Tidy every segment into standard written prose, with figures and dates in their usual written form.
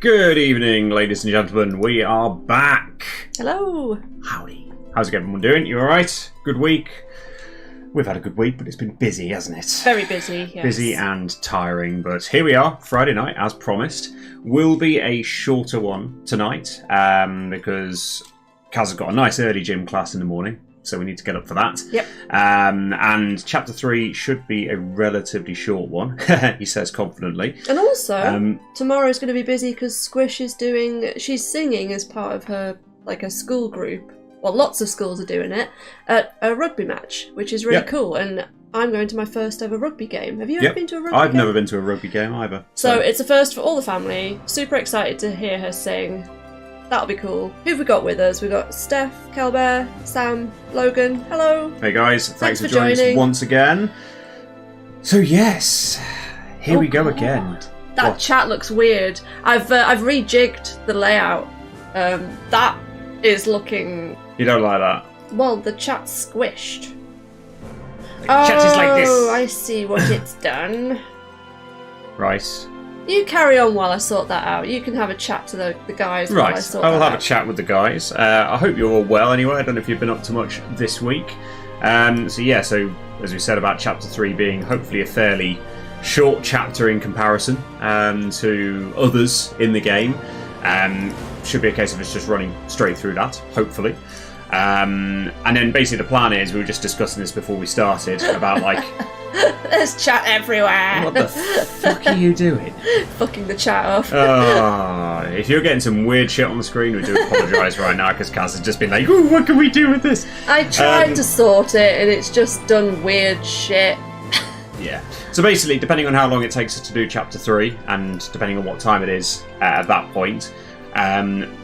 Good evening, ladies and gentlemen. We are back. Hello. Howdy. How's everyone doing? You alright? Good week? We've had a good week, but it's been busy, hasn't it? Very busy, yes. Busy and tiring, but here we are, Friday night, as promised. Will be a shorter one tonight, because Kaz has got a nice early gym class in the morning, so we need to get up for that. Yep. And Chapter 3 should be a relatively short one, he says confidently. And also, tomorrow's going to be busy because Squish is she's singing as part of her, like, a school group. Well, lots of schools are doing it, at a rugby match, which is really cool. And I'm going to my first ever rugby game. Have you ever been to a rugby game? I've never been to a rugby game either. So it's a first for all the family. Super excited to hear her sing. That'll be cool. Who've we got with us? We've got Steph, KelBear, Sam, Logan. Hello. Hey guys, thanks for joining us once again. So yes, here we go again. That chat looks weird. I've rejigged the layout. That is looking... You don't like that? Well, the chat's squished. The chat is like this. Oh, I see what it's done. Right. You carry on while I sort that out. You can have a chat to the guys while I sort that out. Right, I'll have a chat with the guys. I hope you're all well anyway. I don't know if you've been up to much this week. So as we said about Chapter 3 being hopefully a fairly short chapter in comparison to others in the game. Should be a case of us just running straight through that, hopefully. And then basically the plan is, we were just discussing this before we started, about like... There's chat everywhere. What the fuck are you doing? Fucking the chat off. If you're getting some weird shit on the screen, we do apologise right now, because Kaz has just been like, ooh, what can we do with this? I tried to sort it, and it's just done weird shit. Yeah. So basically, depending on how long it takes us to do Chapter 3, and depending on what time it is at that point...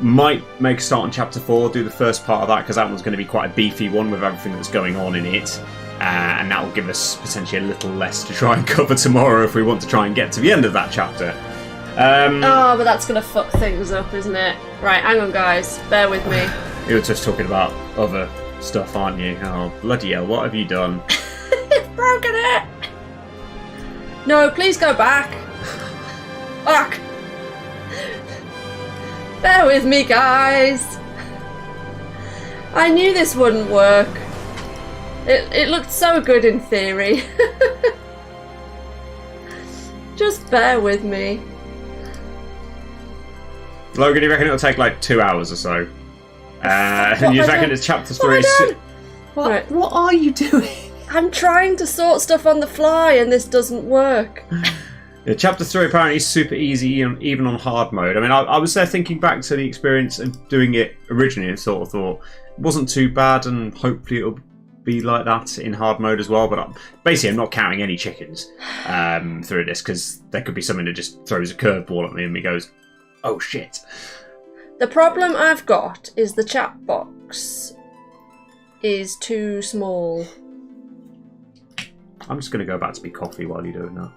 might make a start on Chapter 4, do the first part of that, because that one's going to be quite a beefy one with everything that's going on in it, and that will give us potentially a little less to try and cover tomorrow if we want to try and get to the end of that chapter. But that's going to fuck things up, isn't it? Right, hang on guys, bear with me. You were just talking about other stuff, aren't you? Oh, bloody hell, what have you done? You've broken it! No, please go back. Fuck! Bear with me, guys. I knew this wouldn't work. It looked so good in theory. Just bear with me. Logan, you reckon it'll take like 2 hours or so? And you reckon it's Chapter 3? What are you doing? I'm trying to sort stuff on the fly and this doesn't work. Yeah, Chapter 3 apparently is super easy, even on hard mode. I mean, I was there thinking back to the experience of doing it originally and sort of thought it wasn't too bad, and hopefully it'll be like that in hard mode as well. But I'm not counting any chickens through this, because there could be something that just throws a curveball at me and me goes, oh shit. The problem I've got is the chat box is too small. I'm just going to go back to be coffee while you're doing that.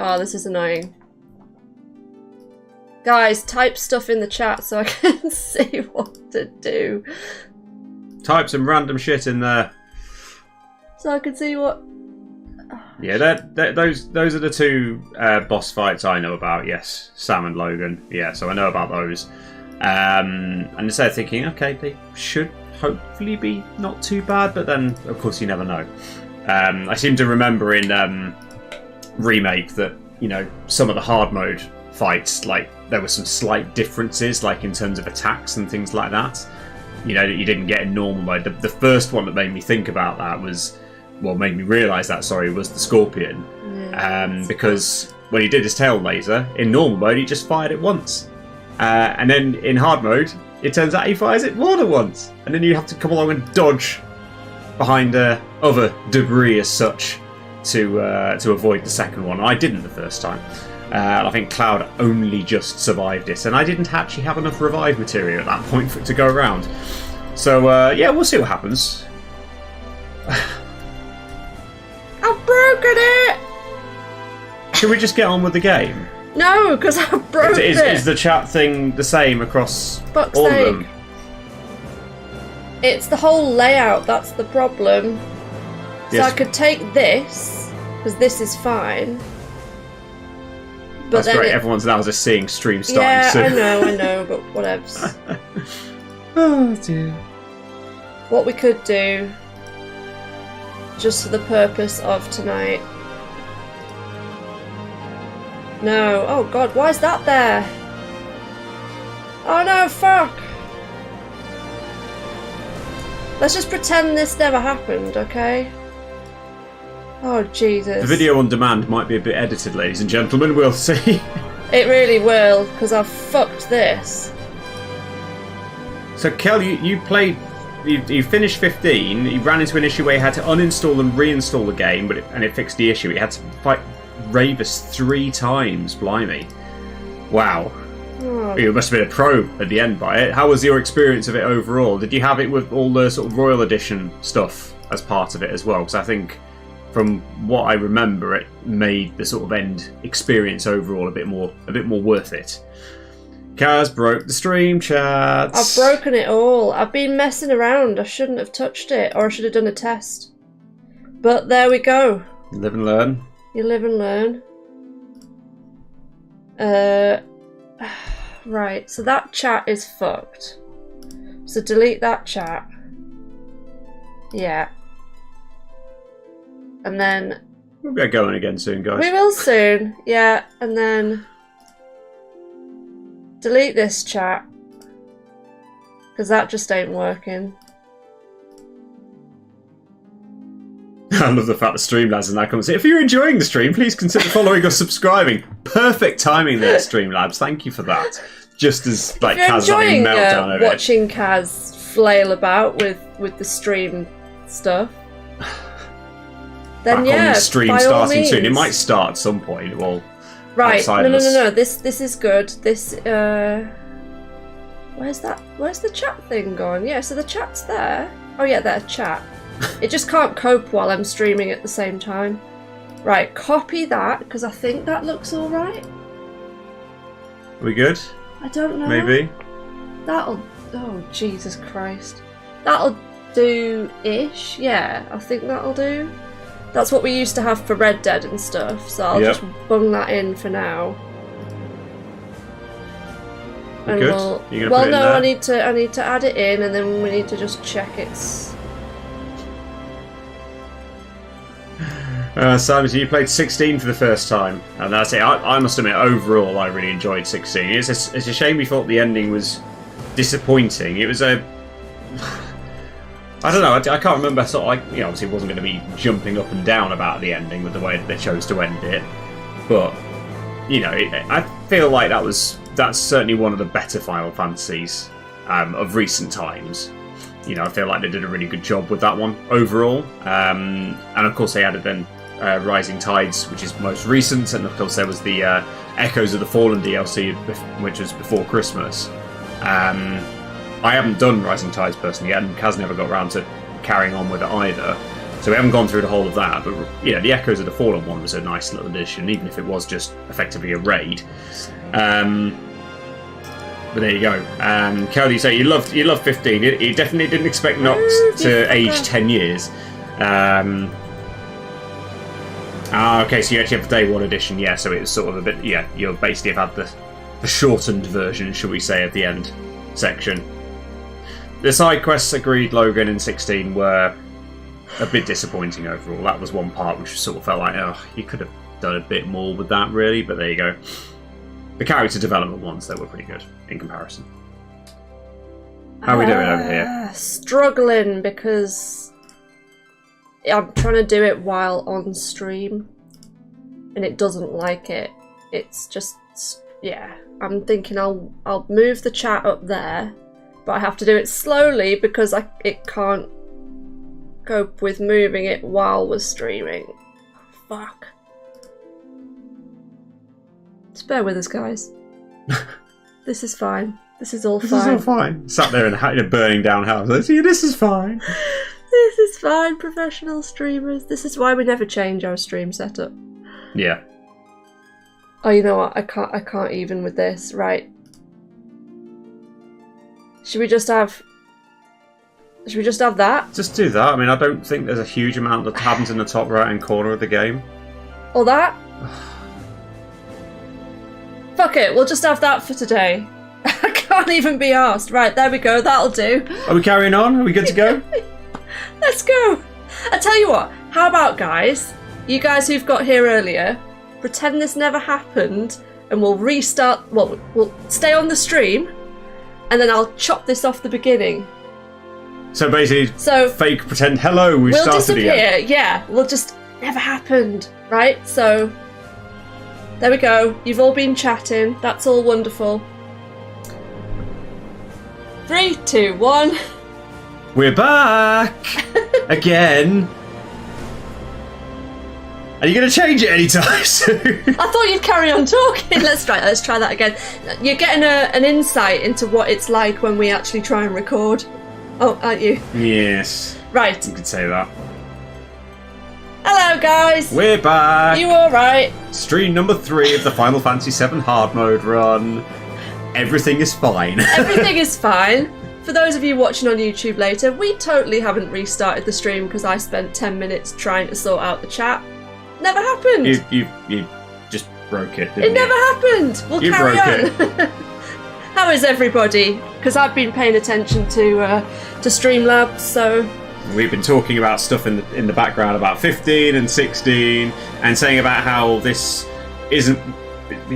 Oh, this is annoying. Guys, type stuff in the chat so I can see what to do. Type some random shit in there. So I can see what... Yeah, those are the two boss fights I know about, yes. Sam and Logan. Yeah, so I know about those. And instead of thinking, okay, they should hopefully be not too bad, but then, of course, you never know. I seem to remember in... Remake that, you know, some of the hard mode fights, like there were some slight differences, like in terms of attacks and things like that, you know, that you didn't get in normal mode. The first one that made me think about that was, well, made me realise that, was the Scorpion. Because when he did his tail laser, in normal mode he just fired it once, and then in hard mode it turns out he fires it more than once, and then you have to come along and dodge behind other debris as such to avoid the second one. I didn't the first time. I think Cloud only just survived it, and I didn't actually have enough revive material at that point for it to go around. So yeah, we'll see what happens. I've broken it! Should we just get on with the game? No, because I've broken it! Is the chat thing the same across all of them? It's the whole layout that's the problem. So I could take this, because this is fine. That's great. Everyone's now just seeing stream starting yeah, soon. I know, but whatevs. Oh dear. What we could do, just for the purpose of tonight. No. Oh god, why is that there? Oh no, fuck! Let's just pretend this never happened, okay? Oh, Jesus. The video on demand might be a bit edited, ladies and gentlemen. We'll see. It really will, because I've fucked this. So, Kel, you played... You finished 15, you ran into an issue where you had to uninstall and reinstall the game, and it fixed the issue. You had to fight Ravus 3 times, blimey. Wow. Oh. You must have been a pro at the end by it. How was your experience of it overall? Did you have it with all the sort of Royal Edition stuff as part of it as well? Because I think, from what I remember, it made the sort of end experience overall a bit more worth it. Kaz broke the stream chat. I've broken it all. I've been messing around. I shouldn't have touched it, or I should have done a test. But there we go. Live and learn. You live and learn. Right, so that chat is fucked. So delete that chat. Yeah. And then... We'll get going again soon, guys. We will soon, yeah. And then... delete this chat. Because that just ain't working. I love the fact that Streamlabs and that comes in. If you're enjoying the stream, please consider following or subscribing. Perfect timing there, Streamlabs. Thank you for that. Just as like Kaz having a meltdown over watching Kaz flail about with the stream stuff. Then back yeah, on the stream by all starting means. soon. It might start at some point. Well, right. No. us. This is good. This where's that? Where's the chat thing gone? Yeah, so the chat's there. Oh yeah, there's chat. It just can't cope while I'm streaming at the same time. Right, copy that because I think that looks all right. Are we good? I don't know. Maybe. That'll. Oh Jesus Christ. That'll do-ish. Yeah, I think that'll do. That's what we used to have for Red Dead and stuff. So I'll just bung that in for now. And good. we'll. You're gonna Well, put it in no, there? I need to add it in, and then we need to just check it's. Simon, so you played 16 for the first time, and that's it. I must admit, overall, I really enjoyed 16. It's a shame we thought the ending was disappointing. It was a... I don't know, I can't remember, sort of like, you know, obviously it wasn't going to be jumping up and down about the ending with the way that they chose to end it, but, you know, I feel like that's certainly one of the better Final Fantasies of recent times. You know, I feel like they did a really good job with that one overall, and of course they added then Rising Tides, which is most recent, and of course there was the Echoes of the Fallen DLC, which was before Christmas. I haven't done Rising Tides personally yet, and Kaz never got around to carrying on with it either, so we haven't gone through the whole of that, but you know, the Echoes of the Fallen one was a nice little addition, even if it was just effectively a raid. But there you go. Kel, you say you loved 15. You definitely didn't expect Nox to age 10 years. Okay, so you actually have the Day 1 edition, yeah, so it was sort of a bit, yeah, you'll basically have had the shortened version, shall we say, at the end section. The side quests, agreed, Logan, in 16 were a bit disappointing overall. That was one part which sort of felt like, oh, you could have done a bit more with that, really, but there you go. The character development ones, though, were pretty good in comparison. How are we doing over here? Struggling because I'm trying to do it while on stream and it doesn't like it. It's just, yeah. I'm thinking I'll move the chat up there, but I have to do it slowly because it can't cope with moving it while we're streaming. Fuck. Just bear with us, guys. This is fine. This is all fine. This is all fine. Sat there in a burning down house. Yeah, this is fine. This is fine, professional streamers. This is why we never change our stream setup. Yeah. Oh, you know what? I can't even with this. Right. Should we just have that? Just do that. I mean, I don't think there's a huge amount that happens in the top right-hand corner of the game. Or that? Fuck it, we'll just have that for today. I can't even be asked. Right, there we go, that'll do. Are we carrying on? Are we good to go? Let's go. I tell you what, how about guys, you guys who've got here earlier, pretend this never happened and we'll restart, well, we'll stay on the stream and then I'll chop this off the beginning. So basically, fake pretend, hello, we've we'll started disappear. again. Yeah, we'll just, never happened, right? So, there we go. You've all been chatting. That's all wonderful. 3, 2, 1. We're back! Again. Are you going to change it anytime soon? I thought you'd carry on talking. Let's try that again. You're getting an insight into what it's like when we actually try and record. Oh, aren't you? Yes. Right. You could say that. Hello, guys. We're back. You all right? Stream number 3 of the Final Fantasy VII hard mode run. Everything is fine. Everything is fine. For those of you watching on YouTube later, we totally haven't restarted the stream because I spent 10 minutes trying to sort out the chat. Never happened. You just broke it, didn't you? It never happened. We'll carry on. How is everybody? Because I've been paying attention to Streamlabs, so... We've been talking about stuff in the background about 15 and 16 and saying about how this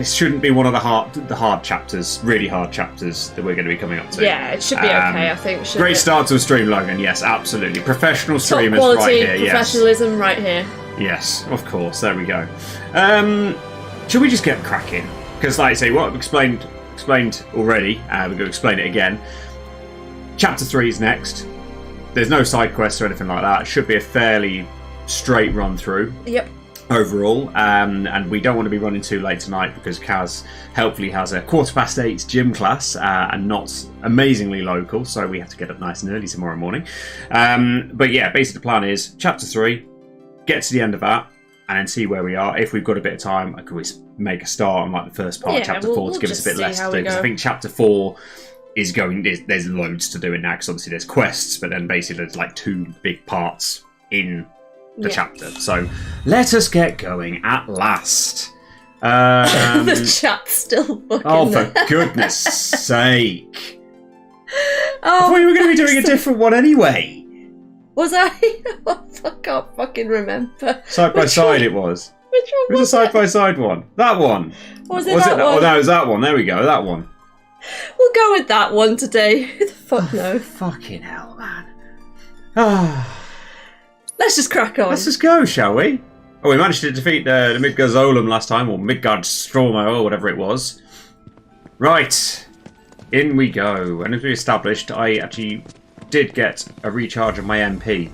shouldn't be one of the hard chapters, really hard chapters that we're going to be coming up to. Yeah, it should be okay, I think. Great start to a stream, Logan. Yes, absolutely. Professional streamers top quality, right here. Professionalism right here. Yes, of course. There we go. Should we just get cracking? Because, like I say, what I've explained already, we're going to explain it again. Chapter 3 is next. There's no side quests or anything like that. It should be a fairly straight run through. Yep. Overall, and we don't want to be running too late tonight because Kaz helpfully has a 8:15 gym class and not amazingly local, so we have to get up nice and early tomorrow morning. But yeah, basically the plan is Chapter 3, get to the end of that, and then see where we are. If we've got a bit of time, I could always make a start on like the first part of Chapter 4 to give us a bit less to do. Because I think Chapter 4 is there's loads to do in now, because obviously there's quests, but then basically there's like 2 big parts in the chapter. So let us get going at last. The chat's still fucking Oh, for there. goodness sake. Oh, I thought you were going to be doing a different one anyway. Was I? I can't fucking remember. Side by side it was. Which one It was a side by side one. That one. Was it that one? Oh, no, it was that one. There we go. That one. We'll go with that one today. Who the fuck knows? Fucking hell, man. Ah. Let's just crack on. Let's just go, shall we? Oh, we managed to defeat the Midgard Zolom last time, or Midgard Stromo, or whatever it was. Right. In we go. And as we established, I actually did get a recharge of my MP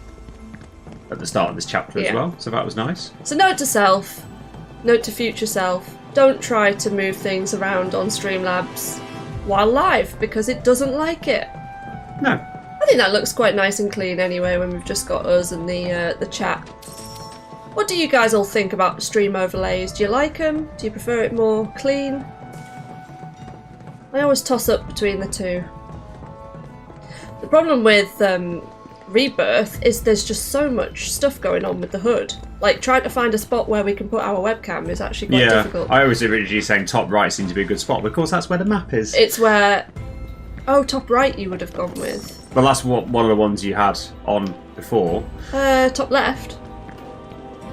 at the start of this chapter as well, so that was nice. So note to self, note to future self, don't try to move things around on Streamlabs while live, because it doesn't like it. No. I think that looks quite nice and clean anyway when we've just got us and the chat. What do you guys all think about the stream overlays? Do you like them? Do you prefer it more clean? I always toss up between the two. The problem with Rebirth is there's just so much stuff going on with the HUD. Like, trying to find a spot where we can put our webcam is actually quite difficult. I was originally saying top right seems to be a good spot, but of course that's where the map is. It's where... Oh, top right you would have gone with. Well, that's one of the ones you had on before. Top left.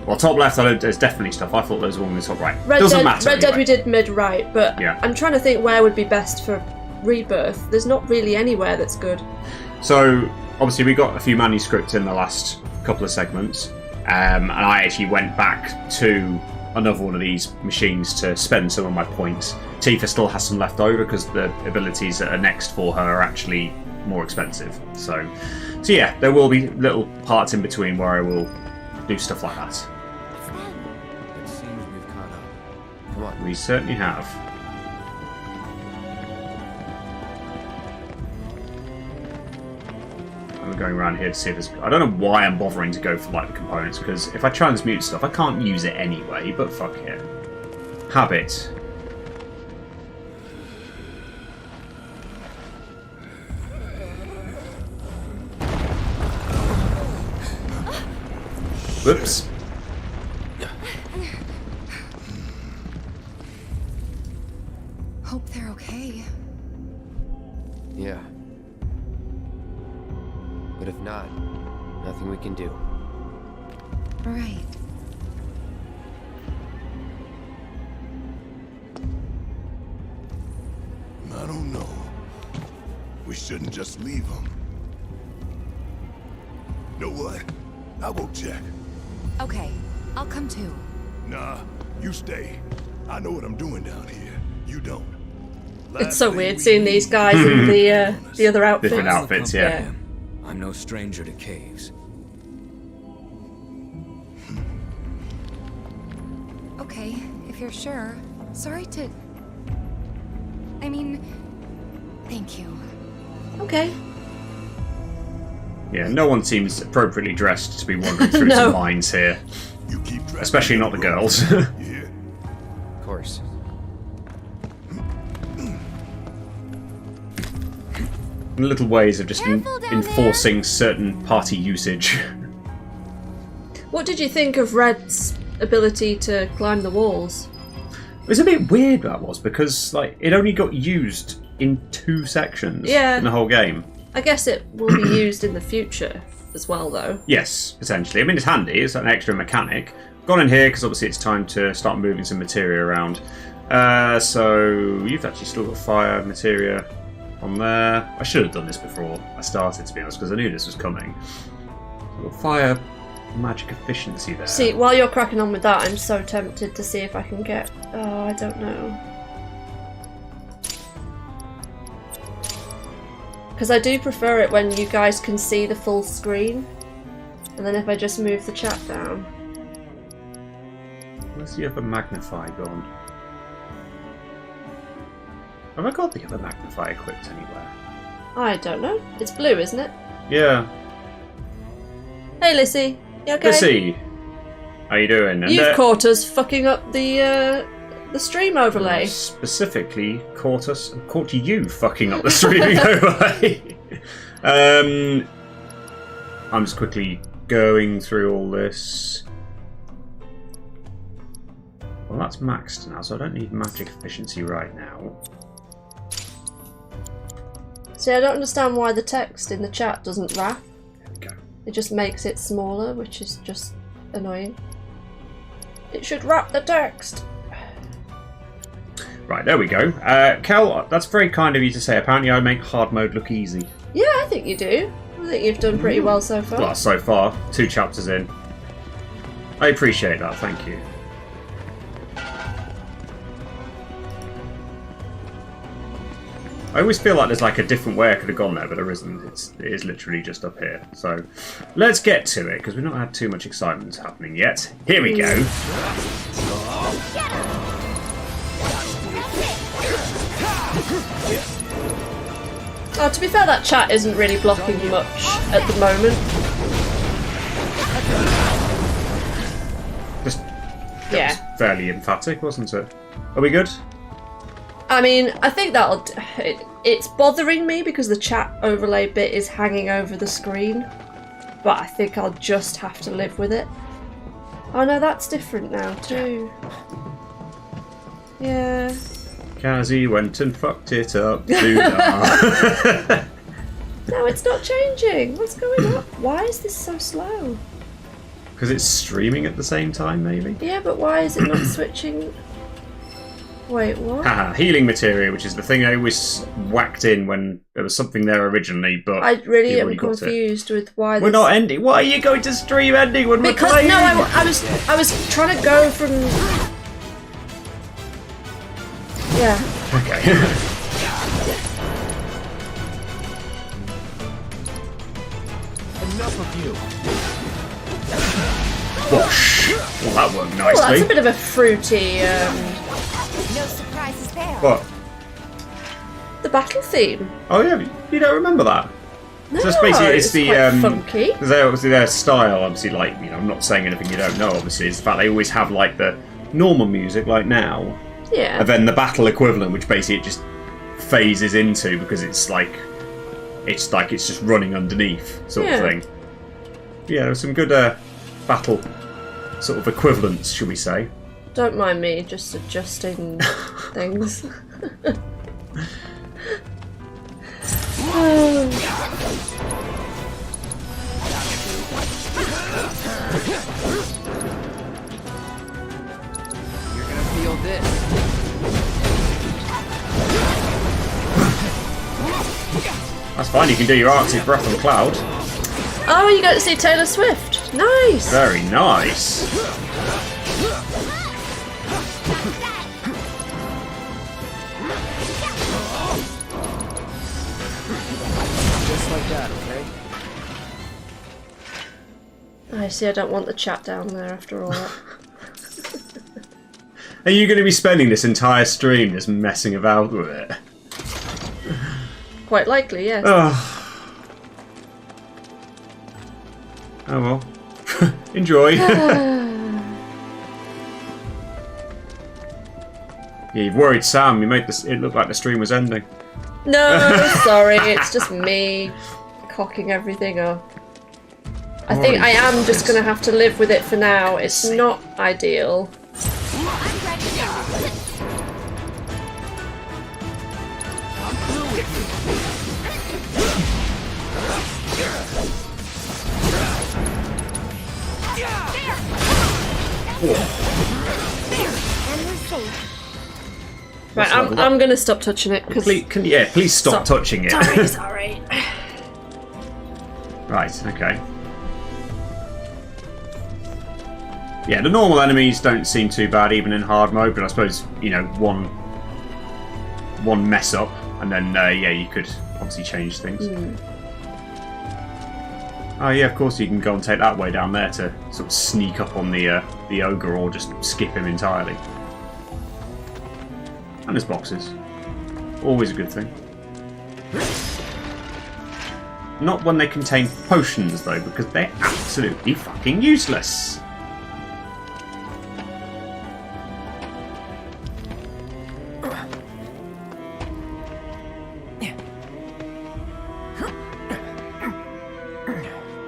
Well, top left, there's definitely stuff. I thought there was one in the top right. Doesn't matter. Red Dead we did mid-right, but yeah. I'm trying to think where would be best for Rebirth. There's not really anywhere that's good. So, obviously we got a few manuscripts in the last couple of segments, and I actually went back to another one of these machines to spend some of my points. Tifa still has some left over because the abilities that are next for her are actually more expensive. So yeah, there will be little parts in between where I will do stuff like that. It seems we've caught up. Come on. We certainly have. I'm going around here to see if there's... I don't know why I'm bothering to go for like the components, because if I transmute stuff, I can't use it anyway, but fuck it. Habit. Whoops. Hope they're okay. Yeah. But if not, nothing we can do. Right. I don't know. We shouldn't just leave them. Know what? I'll go check. Okay, I'll come too. Nah, you stay. I know what I'm doing down here. You don't. It's so weird seeing these guys in the other outfits. Different outfits, yeah. I'm no stranger to caves. Okay, if you're sure. Sorry to... I mean... Thank you. Okay. Yeah, no one seems appropriately dressed to be wandering through No. some mines here. You keep track. Especially not the girls. Yeah. Of course. Little ways of just Careful down enforcing certain party usage. What did you think of Red's ability to climb the walls? It was a bit weird, that was, because like it only got used in 2 sections Yeah. in the whole game. I guess it will be used in the future as well, though. Yes, potentially. I mean, it's handy. It's an extra mechanic. Gone in here because obviously it's time to start moving some materia around. So you've actually still got fire materia on there. I should have done this before I started, to be honest, because I knew this was coming. So we've got fire magic efficiency there. See, while you're cracking on with that, I'm so tempted to see if I can get... Oh, I don't know. Because I do prefer it when you guys can see the full screen. And then if I just move the chat down. Where's the other magnify gone? Have I got the other magnify equipped anywhere? I don't know. It's blue, isn't it? Yeah. Hey, Lissy. You okay? Lissy, how you doing? And, You've caught us fucking up the stream overlay. Specifically, caught you fucking up the streaming overlay. I'm just quickly going through all this. Well, that's maxed now, so I don't need magic efficiency right now. See, I don't understand why the text in the chat doesn't wrap. There we go. It just makes it smaller, which is just annoying. It should wrap the text. Right, there we go. Kel, that's very kind of you to say. Apparently I make hard mode look easy. Yeah, I think you do. I think you've done pretty well so far. Well, so far. 2 chapters in. I appreciate that, thank you. I always feel like there's like a different way I could have gone there, but there isn't. It is literally just up here. So let's get to it, because we've not had too much excitement happening yet. Here we go. Oh, to be fair, that chat isn't really blocking much at the moment. Just Yeah. was fairly emphatic, wasn't it? Are we good? I mean, I think that'll... It's bothering me because the chat overlay bit is hanging over the screen. But I think I'll just have to live with it. Oh no, that's different now too. Yeah. Kazi went and fucked it up. No, No, it's not changing. What's going on? Why is this so slow? because it's streaming at the same time, maybe? Yeah, but why is it not switching? Wait, what? Haha, healing materia, which is the thing I always whacked in when there was something there originally, but I really you've am already got it. confused with why We're this... not ending. Why are you going to stream ending when Because we're playing? no, I was trying to go from... Yeah. Okay. Enough of you. Whoosh. Well, that worked Oh, that's nicely. a bit of a fruity... No surprises there. What? the battle theme. Oh yeah, you don't remember that? No, So it's basically it's the quite funky. because they obviously their style, obviously, like, you know, I'm not saying anything you don't know. Obviously, is the fact they always have like the normal music, like now, Yeah. and then the battle equivalent, which basically it just phases into because it's just running underneath sort Yeah. of thing. Yeah, there's some good battle sort of equivalents, should we say? Don't mind me, just adjusting things. You're gonna feel this. That's fine, you can do your Arctic Breath on Cloud. Oh, you got to see Taylor Swift. Nice. Very nice. Just like that, okay? I see. I don't want the chat down there after all that. Are you going to be spending this entire stream just messing about with it? Quite likely, yes. Oh well. Enjoy. Yeah, you've worried Sam. You made it look like the stream was ending. No, sorry. It's just me cocking everything up. I think I am just going to have to live with it for now. It's not ideal. Right, I'm going to stop touching it. Please stop touching it. Sorry. Right, okay. Yeah, the normal enemies don't seem too bad even in hard mode, but I suppose, you know, one mess up and then, yeah, you could obviously change things. Oh yeah, of course you can go and take that way down there to sort of sneak up on the ogre or just skip him entirely. And there's boxes. Always a good thing. Not when they contain potions though, because they're absolutely fucking useless.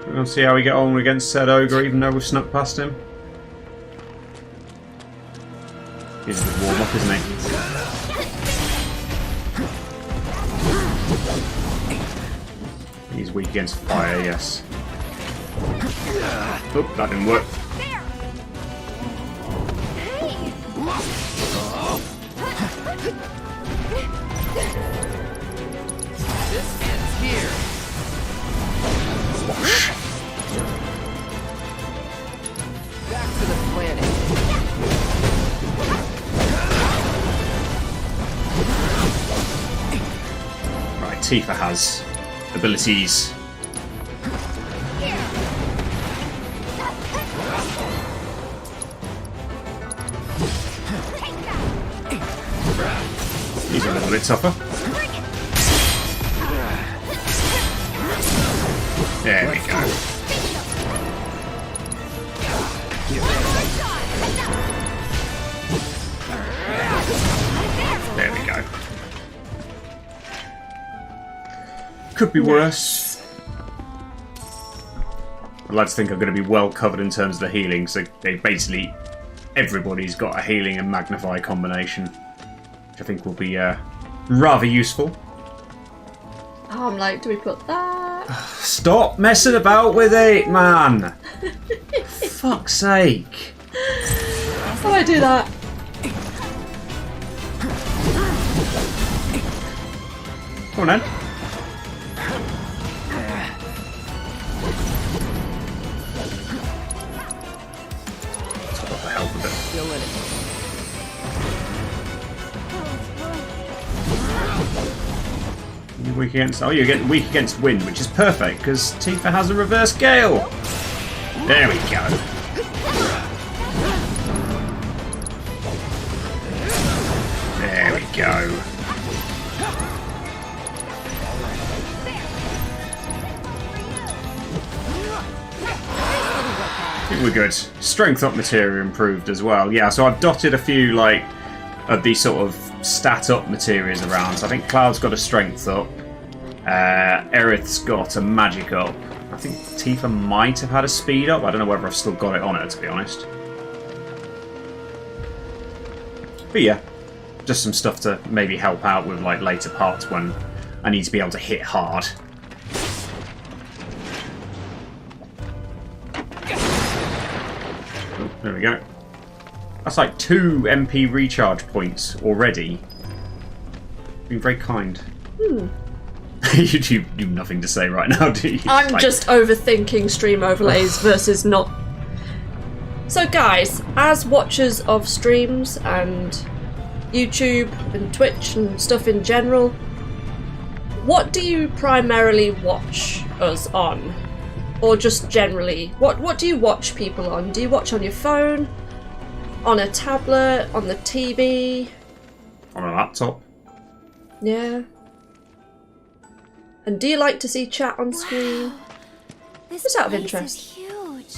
We'll see how we get on against said ogre, even though we've snuck past him. He's a good warm up, isn't he? He's weak against fire, yes. Oh, that didn't work. This ends here. Swash. Back to the planet. Right, Tifa has abilities. He's a little bit tougher. There we go. There we go. Could be worse. I'd like to think I'm going to be well covered in terms of the healing, so they basically everybody's got a healing and magnify combination, which I think will be rather useful. Oh, I'm like, do we put that? Stop messing about with it, man! Fuck's sake! How do I do that? Come on then. Let's got the help of it. Still in it. You're weak against. Oh, you're getting weak against wind, which is perfect because Tifa has a reverse gale. There we go. There we go. I think we're good. Strength up materia improved as well. Yeah, so I've dotted a few like of these sort of stat up materials around. So I think Cloud's got a strength up. Aerith's got a magic up. I think Tifa might have had a speed up. I don't know whether I've still got it on her, to be honest. But yeah, just some stuff to maybe help out with like later parts when I need to be able to hit hard. Oh, there we go. That's like 2 MP recharge points already. Being very kind. You do nothing to say right now, do you? I'm like... just overthinking stream overlays versus not. So guys, as watchers of streams and YouTube and Twitch and stuff in general, what do you primarily watch us on? Or just generally? What do you watch people on? Do you watch on your phone? On a tablet? On the TV? On a laptop? Yeah. And do you like to see chat on screen? This Just out of place interest. is huge.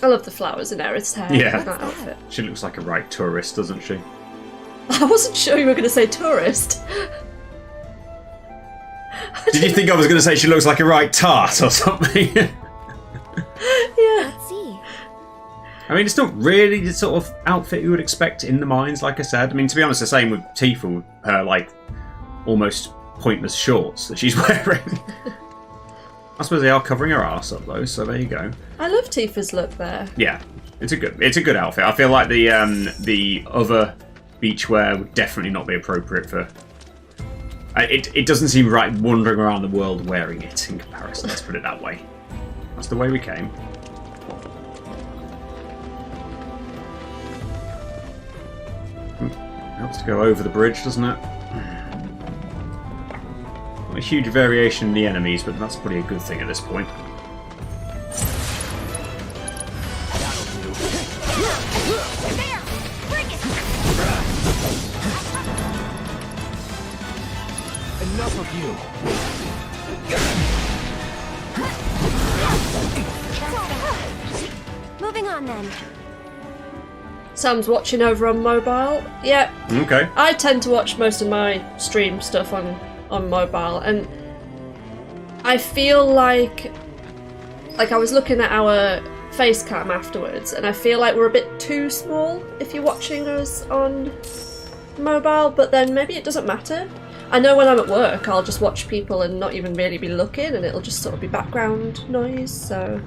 I love the flowers in Aerith's hair. Yeah. That outfit. She looks like a right tourist, doesn't she? I wasn't sure you were going to say tourist. Did you think I was going to say she looks like a right tart or something? Yeah. Let's see. I mean, it's not really the sort of outfit you would expect in the mines, like I said. I mean, to be honest, the same with Tifa, with her, like, almost pointless shorts that she's wearing. I suppose they are covering her ass up, though, so there you go. I love Tifa's look there. Yeah, it's a good outfit. I feel like the other beachwear would definitely not be appropriate for... It doesn't seem right wandering around the world wearing it in comparison, let's put it that way. That's the way we came. Helps to go over the bridge, doesn't it? Not a huge variation in the enemies, but that's probably a good thing at this point. There! Bring it! Enough of you. Moving on then. Sam's watching over on mobile. Yeah, Okay. I tend to watch most of my stream stuff on mobile, and I feel like I was looking at our face cam afterwards, and I feel like we're a bit too small if you're watching us on mobile, but then maybe it doesn't matter. I know when I'm at work, I'll just watch people and not even really be looking, and it'll just sort of be background noise, so...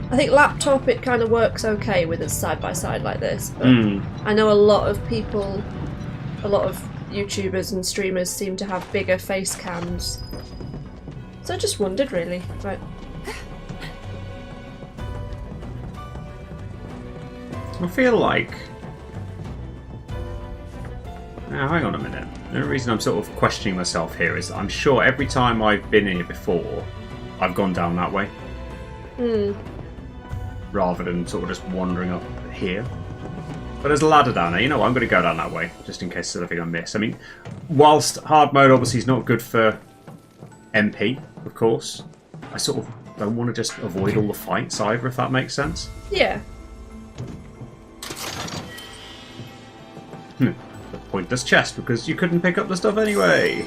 I think laptop, it kind of works okay with us side by side like this, but I know a lot of people, a lot of YouTubers and streamers seem to have bigger face cams. So I just wondered, really. Right. I feel like... Now, hang on a minute. The only reason I'm sort of questioning myself here is that I'm sure every time I've been here before, I've gone down that way. Rather than sort of just wandering up here. But there's a ladder down there. You know what? I'm going to go down that way, just in case there's anything I miss. I mean, whilst hard mode obviously is not good for MP, of course, I sort of don't want to just avoid all the fights either, if that makes sense. Yeah. A pointless chest, because you couldn't pick up the stuff anyway.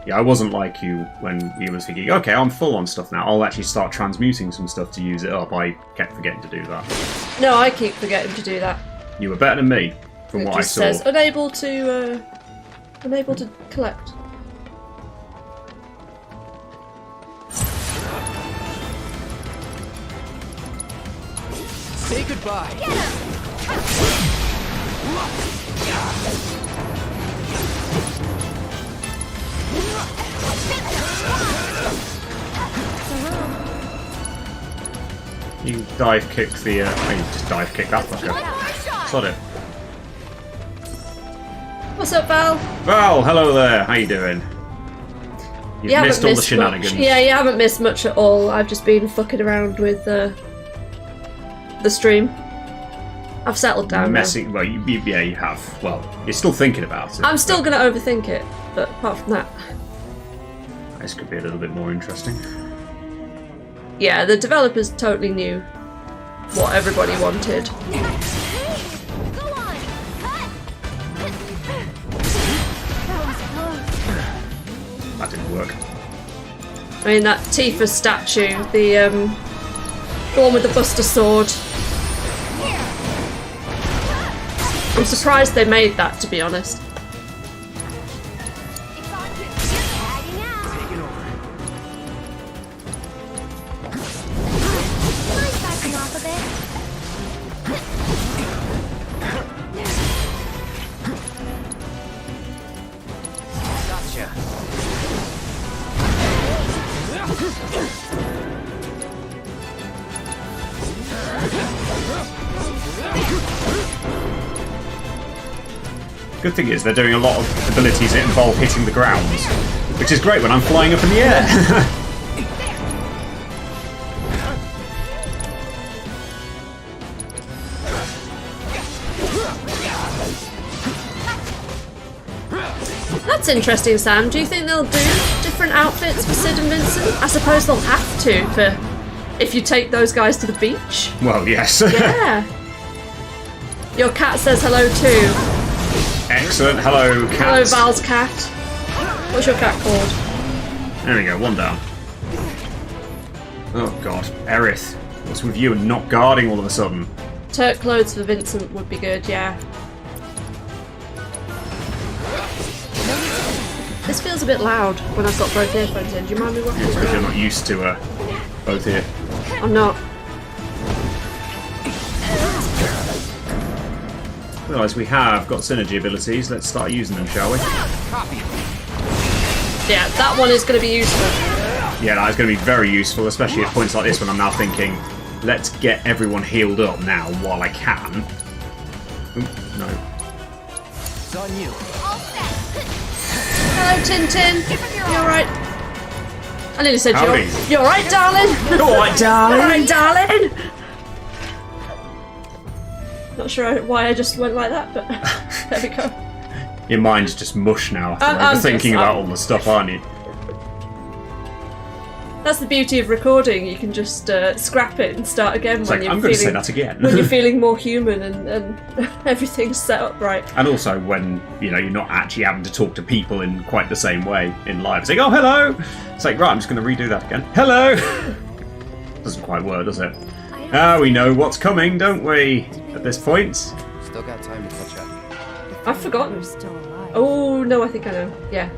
Yeah, I wasn't like you when you was thinking, okay, I'm full on stuff now. I'll actually start transmuting some stuff to use it up. I kept forgetting to do that. No, I keep forgetting to do that. You were better than me, from It what I just saw. says unable to collect. Say goodbye. You dive kick the... you just dive kick that fucker. Sod it. What's up, Val? Val, hello there. How you doing? You've You missed haven't all the missed shenanigans. much. Yeah, you haven't missed much at all. I've just been fucking around with the stream. I've settled down now. Messing... Well, yeah, you have. Well, you're still thinking about it. I'm still going to overthink it, but apart from that... This could be a little bit more interesting. Yeah, the developers totally knew what everybody wanted. Go on! Cut! That was close. That didn't work. I mean, that Tifa statue, The one with the Buster Sword. I'm surprised they made that, to be honest. It's on you. You're tagging out. Mind backing off a bit? Gotcha. Good thing is they're doing a lot of abilities that involve hitting the ground, which is great when I'm flying up in the air. That's interesting, Sam. Do you think they'll do different outfits for Sid and Vincent? I suppose they'll have to for if you take those guys to the beach. Well, yes. Yeah. Your cat says hello too. Excellent. Hello, cat. Hello, Val's cat. What's your cat called? There we go. One down. Oh God, Aerith. What's with you and not guarding all of a sudden? Turk clothes for Vincent would be good. Yeah. This feels a bit loud when I've got both earphones in. Do you mind me watching? Because you're not used to both here. I'm not. Realise we have got synergy abilities. Let's start using them, shall we? Copy. Yeah, that one is going to be useful. Yeah, that is going to be very useful, especially at points like this when I'm now thinking, let's get everyone healed up now while I can. Oop, no. It's on you. All set. Hello, Tintin. You alright? I nearly said Howdy. you're alright, darling. Alright, darling. Alright, darling. Not sure why I just went like that, but there we go. Your mind's just mush now. I'm thinking just- about all the stuff, aren't you? That's the beauty of recording. You can just scrap it and start again It's when like, you're I'm going to say feeling that again. when you're feeling more human and everything's set up right. And also when, you're not actually having to talk to people in quite the same way in live. It's like, oh, hello! It's like, right, I'm just going to redo that again. Hello! Doesn't quite work, does it? We know what's coming, don't we? At this point. Still got time to catch up. I've forgotten. Still alive. Oh no, I think I know. Yeah,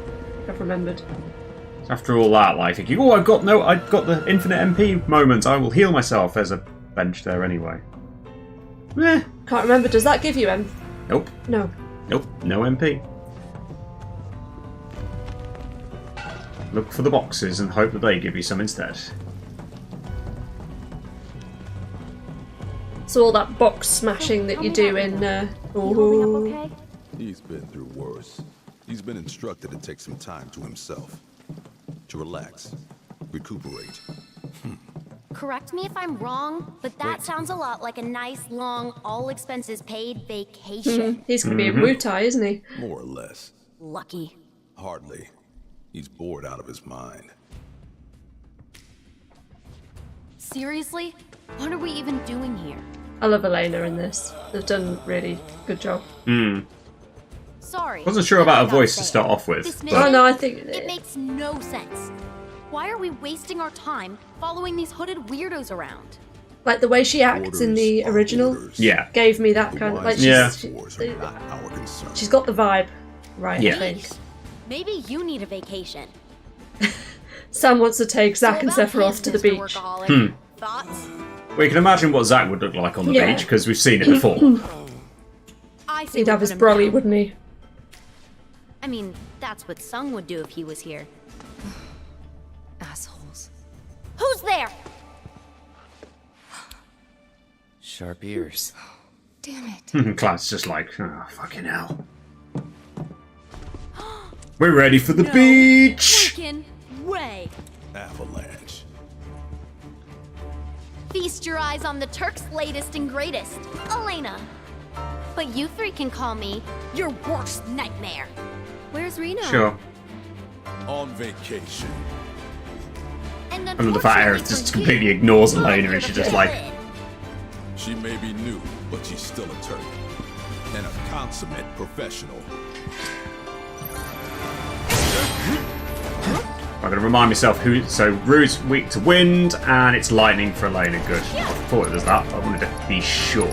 I've remembered. After all that, like thinking, oh, I've got the infinite MP moment. I will heal myself. There's a bench there anyway. Eh. Can't remember. Does that give you M? Nope. No. Nope. No MP. Look for the boxes and hope that they give you some instead. So all that box smashing that you do in. You holding up Ooh. okay? He's been through worse. He's been instructed to take some time to himself. To relax. Recuperate. Correct me if I'm wrong, but that sounds a lot like a nice, long, all expenses paid vacation. He's gonna be in Wutai, isn't he? More or less. Lucky. Hardly. He's bored out of his mind. Seriously? What are we even doing here? I love Elena in this. They've done a really good job. Sorry. Wasn't sure about her voice to start off with. This but- mission, Oh no, I think it makes no sense. Why are we wasting our time following these hooded weirdos around? like the way she acts in the Orders are original orders. Yeah. gave me that The kind of wise like Yeah. wars are not our concern. she's got the vibe right. Yeah. I think Maybe you need a vacation. Sam wants to take Zach and So about Sephiroth his to the Mr. beach. Workaholic. Thoughts? Well, you can imagine what Zack would look like on the Yeah. beach because we've seen it before. I say He'd we have put his him brolly, down. wouldn't he? I mean, that's what Sung would do if he was here. Assholes. Who's there? Sharp ears. Damn it. Cloud's just like, oh, fucking hell. We're ready for the No beach! freaking way. Avalanche. Feast your eyes on the Turk's latest and greatest, Elena. But you three can call me your worst nightmare. Where's Reno? Sure. On vacation. And And the fact unfortunately Aerith just for you, completely ignores I'm Elena here and to she's just fill like, in. She may be new, but she's still a Turk. And a consummate professional. I'm going to remind myself who. So Rue's weak to wind, and it's lightning for Elena. Good. I thought it was that. I wanted to be sure.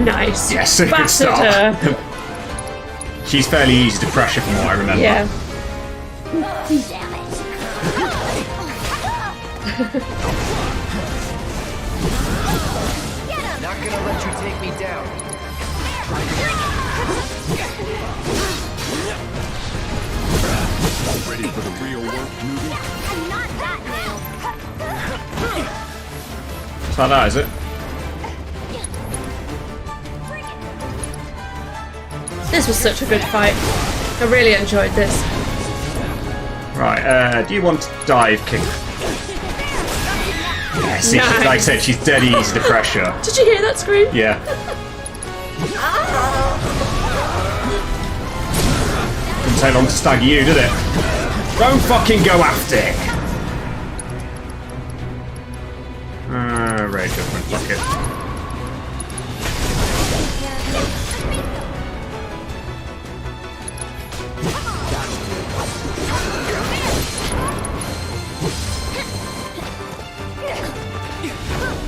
Nice. Yes, good Battered start. her. She's fairly easy to pressure from what I remember. Yeah. Damn it. Not gonna let you take me down. Ready for the real work, newbie? I'm not that new. It's like that, is it? This was such a good fight. I really enjoyed this. Right, do you want to dive kick? Yeah, see, Nice. like I said, she's dead easy to pressure. Did you hear that scream? Yeah. Didn't take long to stagger you, did it? Don't fucking go after it! Rage judgment, fuck it.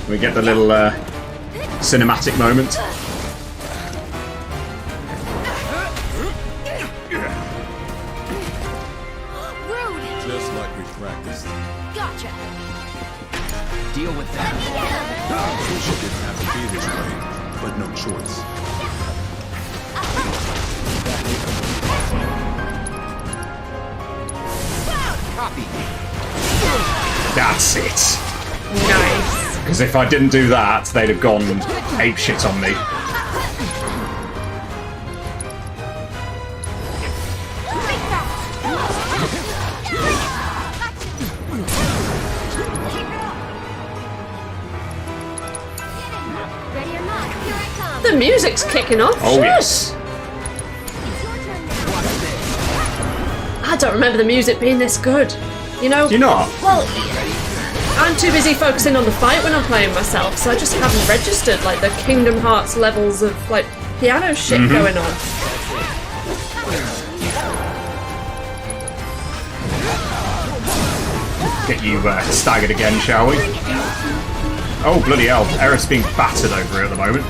We get the little cinematic moment. Rude. Just like we practiced. Gotcha. Deal with that. Wish it didn't have to be this way, but no choice. Copy. That's it. Nice. Because if I didn't do that, they'd have gone apeshit on me. Ready or not, here I come. The music's kicking off. Oh Shit. yes. It's your turn now. I don't remember the music being this good. You know? Do you not? Well, I'm too busy focusing on the fight when I'm playing myself, so I just haven't registered like the Kingdom Hearts levels of like piano shit going on. Get you staggered again, shall we? Oh, bloody hell. Aerith's being battered over here at the moment.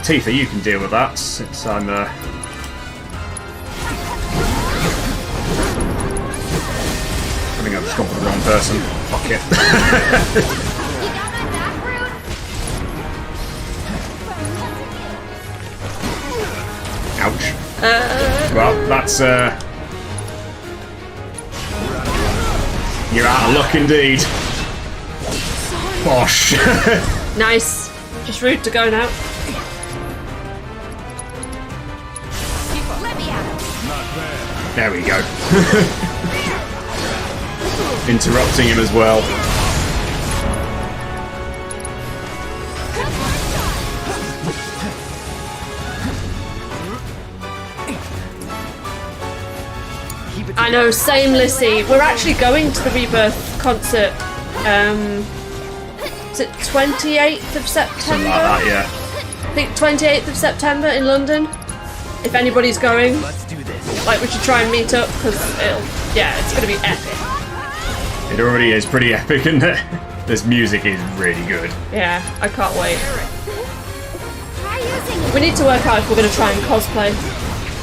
Tifa, you can deal with that, since I'm... I think I've just gone for the wrong person. Fuck it. You got my back, Rude? Ouch. Well, that's... You're out of luck indeed. Bosh. Nice. Just rude to go now. Let me out. There we go. Interrupting him as well. I know, same Lissy. We're actually going to the Rebirth concert. Is it 28th of September? Something like that, yeah. I think 28th of September in London. If anybody's going, Let's do this. like we should try and meet up because it's gonna be epic. It already is pretty epic, isn't it? This music is really good. Yeah, I can't wait. Try using it. We need to work out if we're gonna try and cosplay.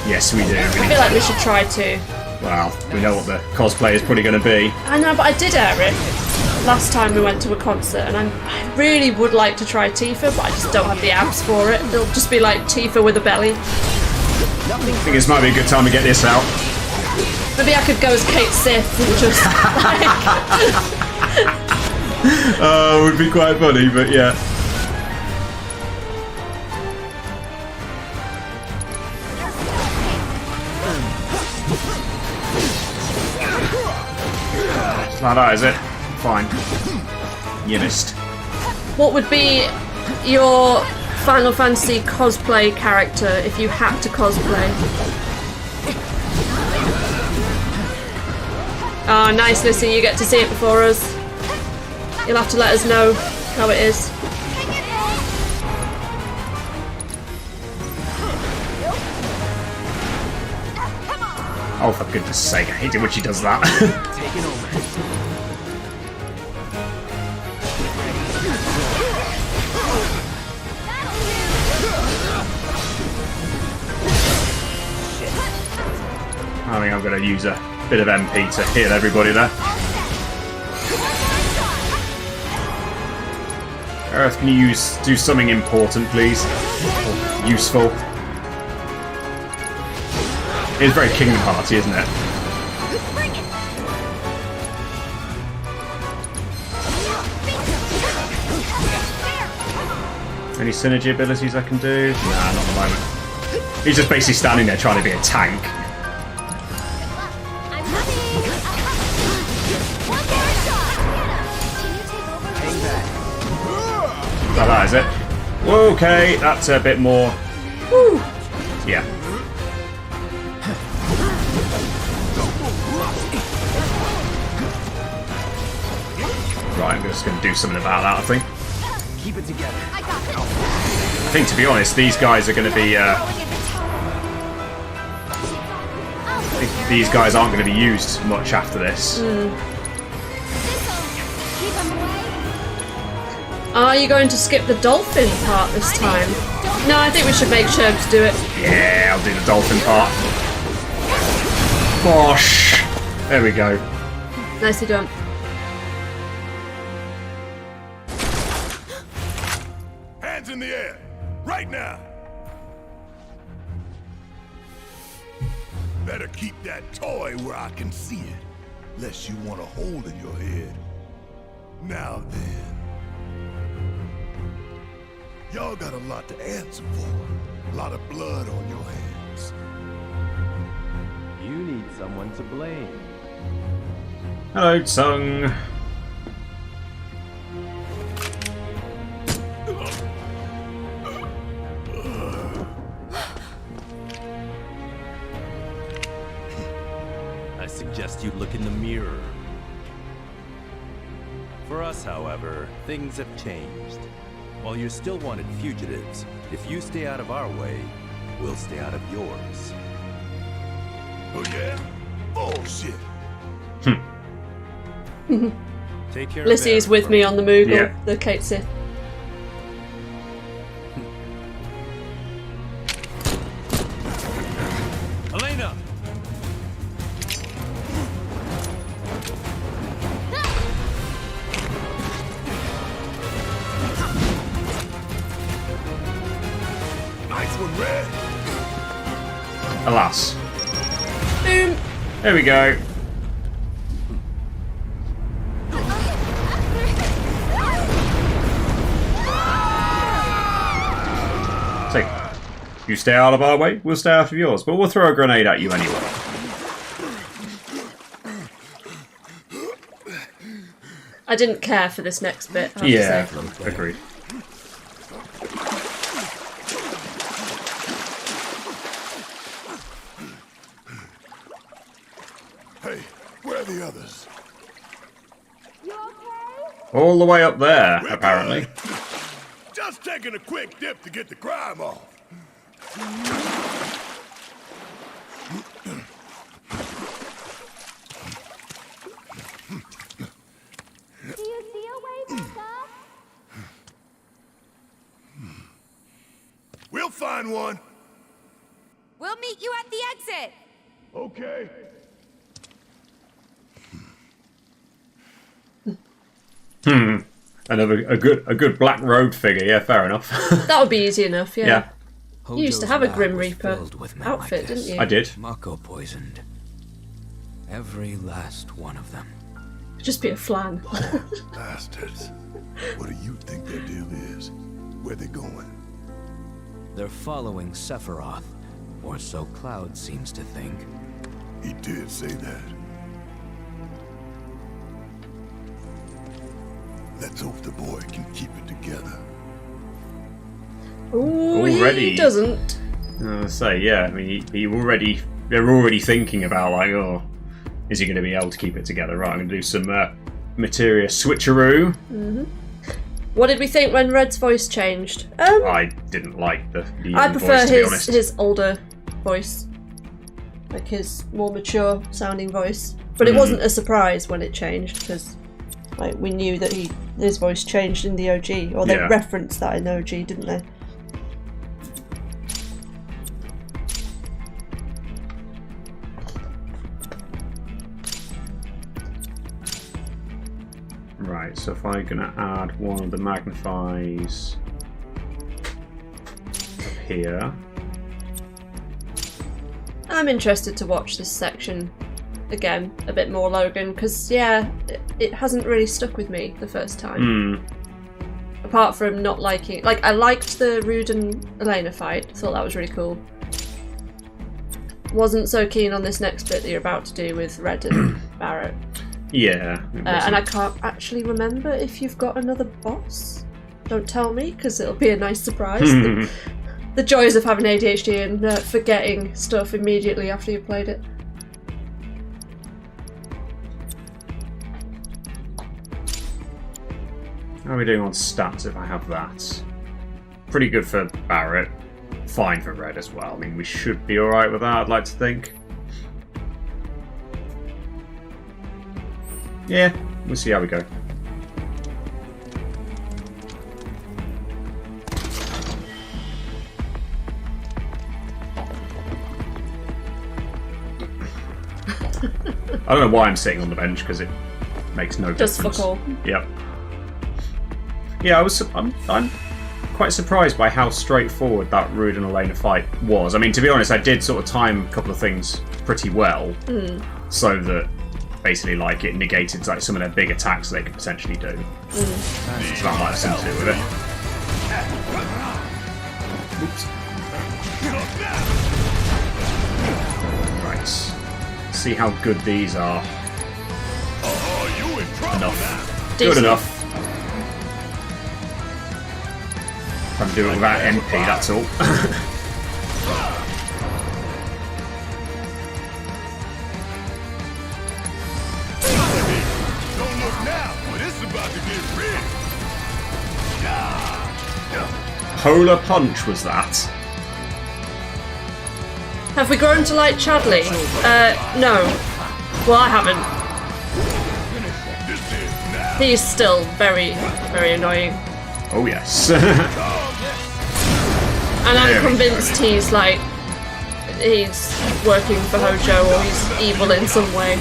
Yes, we do. I feel like we should try to. Well, we know what the cosplay is probably going to be. I know, but I did Eric last time we went to a concert, and I really would like to try Tifa, but I just don't have the abs for it. It'll just be like Tifa with a belly. I think this might be a good time to get this out. Maybe I could go as Kate Sith and just like... Oh, it would be quite funny, but yeah. It's like that, is it? Fine. You missed. What would be your Final Fantasy cosplay character if you had to cosplay? Oh, nice, Lissy. You get to see it before us. You'll have to let us know how it is. Oh, for goodness sake, I hate it when she does that. Taking over. I think I'm going to use a bit of MP to heal everybody there. Earth, can you do something important, please? Or useful. It's very Kingdom Hearty, isn't it? Any synergy abilities I can do? Nah, not at the moment. He's just basically standing there trying to be a tank. Like that, is it? Okay, that's a bit more. Woo. Yeah. Right, I'm just going to do something about that, I think. Keep it together. I got this. I think, to be honest, these guys are going to be. I think these guys aren't going to be used much after this. Are you going to skip the dolphin part this time? No, I think we should make Sherbs do it. Yeah, I'll do the dolphin part. Bosh! There we go. Nicely done. Hands in the air, right now. Better keep that toy where I can see it, lest you want a hole in your head. Now then. Y'all got a lot to answer for. A lot of blood on your hands. You need someone to blame. Hello, Tsung. I suggest you look in the mirror. For us, however, things have changed. While you're still wanted fugitives, if you stay out of our way, we'll stay out of yours. Oh yeah? Bullshit. Take care Lissy of is with me on the Moogle, Yeah. the Kate Sith. Elena! Nice one, Red. Alas. Boom! There we go. So, you stay out of our way, we'll stay out of yours, but we'll throw a grenade at you anyway. I didn't care for this next bit, I have Yeah, to say. agreed. Hey, where are the others? All the way up there, We're apparently. good. Just taking a quick dip to get the crime off. Do you see a way back up? We'll find one. We'll meet you at the exit. Okay. Another a good black road figure. Yeah, fair enough. That would be easy enough, yeah. Yeah, You used to have a Grim Reaper outfit, didn't you? I did. Mako poisoned. Every last one of them. Just be a flan. Bastards. What do you think their deal is? Where they going? They're following Sephiroth, or so Cloud seems to think. He did say that. Let's hope the boy can keep it together. Ooh, Already. he doesn't. I say, yeah. I mean, they're already thinking about like, oh, is he going to be able to keep it together? Right, I'm going to do some materia switcheroo. What did we think when Red's voice changed? I didn't like the I young prefer voice, to be honest. his older voice. like his more mature sounding voice. But it wasn't a surprise when it changed, because like we knew that his voice changed in the OG, or they referenced that in OG, didn't they? Right, so if I'm gonna add one of the magnifies up here. I'm interested to watch this section again a bit more, Logan, because yeah, it hasn't really stuck with me the first time. Apart from not liking, like, I liked the Rude and Elena fight, thought that was really cool. Wasn't so keen on this next bit that you're about to do with Red and Barrett. Yeah. And I can't actually remember if you've got another boss. Don't tell me, because it'll be a nice surprise. The joys of having ADHD and forgetting stuff immediately after you've played it. How are we doing on stats if I have that? Pretty good for Barrett. Fine for Red as well. I mean, we should be alright with that, I'd like to think. Yeah, we'll see how we go. I don't know why I'm sitting on the bench, because it makes no difference. Just for cool. Yep. Yeah, I'm quite surprised by how straightforward that Rude and Elena fight was. I mean, to be honest, I did sort of time a couple of things pretty well, so that basically, like, it negated like some of their big attacks they could potentially do. So that might have something to do with it. Oops. Right. See how good these are. Enough. Good enough. I'm doing it without MP, that's all. Polar Punch was that? Have we grown to like Chadley? No. Well, I haven't. He's still very, very annoying. Oh yes. And I'm convinced he's like, he's working for Hojo, or he's evil in some way.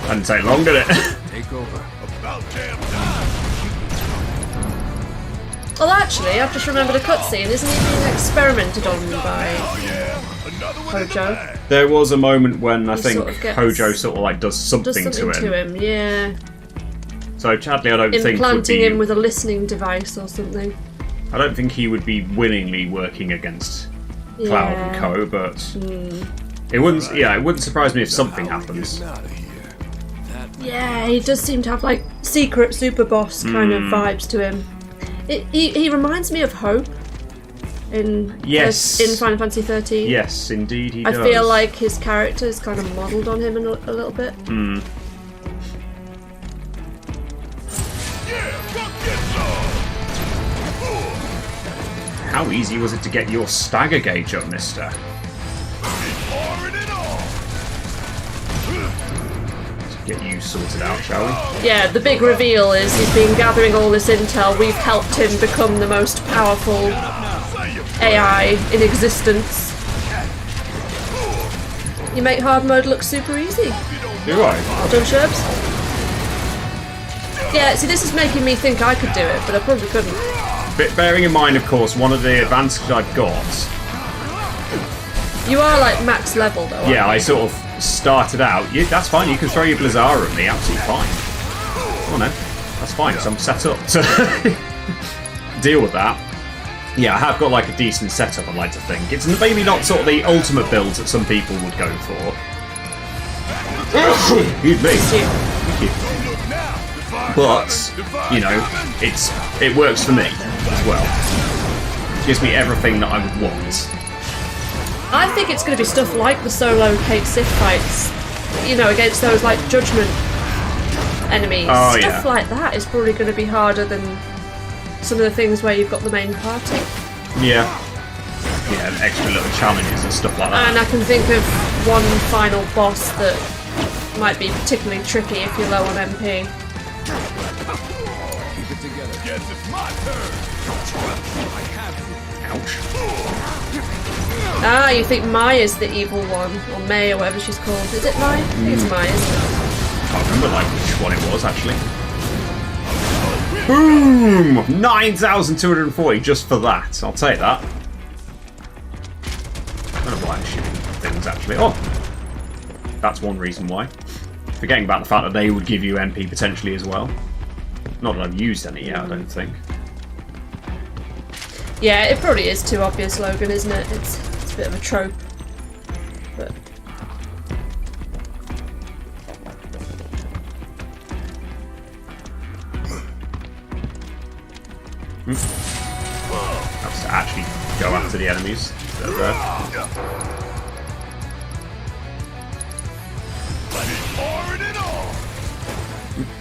Didn't take long, did it? Take over. Well, actually, I've just remembered a cutscene. Isn't he being experimented on by Hojo? There was a moment when I He think sort of gets- Hojo sort of like does something to him. Yeah. So Chadley, I don't think would Implanting be. him with a listening device or something. I don't think he would be willingly working against Cloud and Co. But it wouldn't. Yeah, it wouldn't surprise me if something happens. Yeah, he does seem to have like secret super boss kind of vibes to him. He reminds me of Hope in Final Fantasy 13. Yes, indeed he does. I feel like his character is kind of modelled on him a little bit. How easy was it to get your stagger gauge up, mister? Get you sorted out, shall we? Yeah, the big reveal is he's been gathering all this intel. We've helped him become the most powerful AI in existence. You make hard mode look super easy. Do I? Well done, Sherbs. Yeah, see, this is making me think I could do it, but I probably couldn't. But bearing in mind, of course, one of the advantages I've got. You are like max level, though. Yeah, I sort of started out. That's fine. You can throw your Blizzara at me. Absolutely fine. Oh no, that's fine. Because I'm set up to deal with that. Yeah, I have got like a decent setup. I'd like to think it's maybe not sort of the ultimate builds that some people would go for. Excuse me. Thank you. But you know, it works for me as well. It gives me everything that I would want. I think it's going to be stuff like the solo Kate Sith fights you know, against those like judgment enemies. Oh, Stuff like that is probably going to be harder than some of the things where you've got the main party. Yeah. Yeah, extra little challenges and stuff like that. And I can think of one final boss that might be particularly tricky if you're low on MP. Keep it together. Yes, it's my turn. I have you. Ouch. Ah, you think Mai is the evil one, or May, or whatever she's called. Is it Mai? I think it's Mai, isn't it? I can't remember like which one it was actually. Boom! 9,240 just for that. I'll take that. I don't know why I'm shooting things actually. Oh! That's one reason why. Forgetting about the fact that they would give you MP potentially as well. Not that I've used any yet, I don't think. Yeah, it probably is too obvious, Logan, isn't it? It's a bit of a trope. But That's to actually go after the enemies that are there.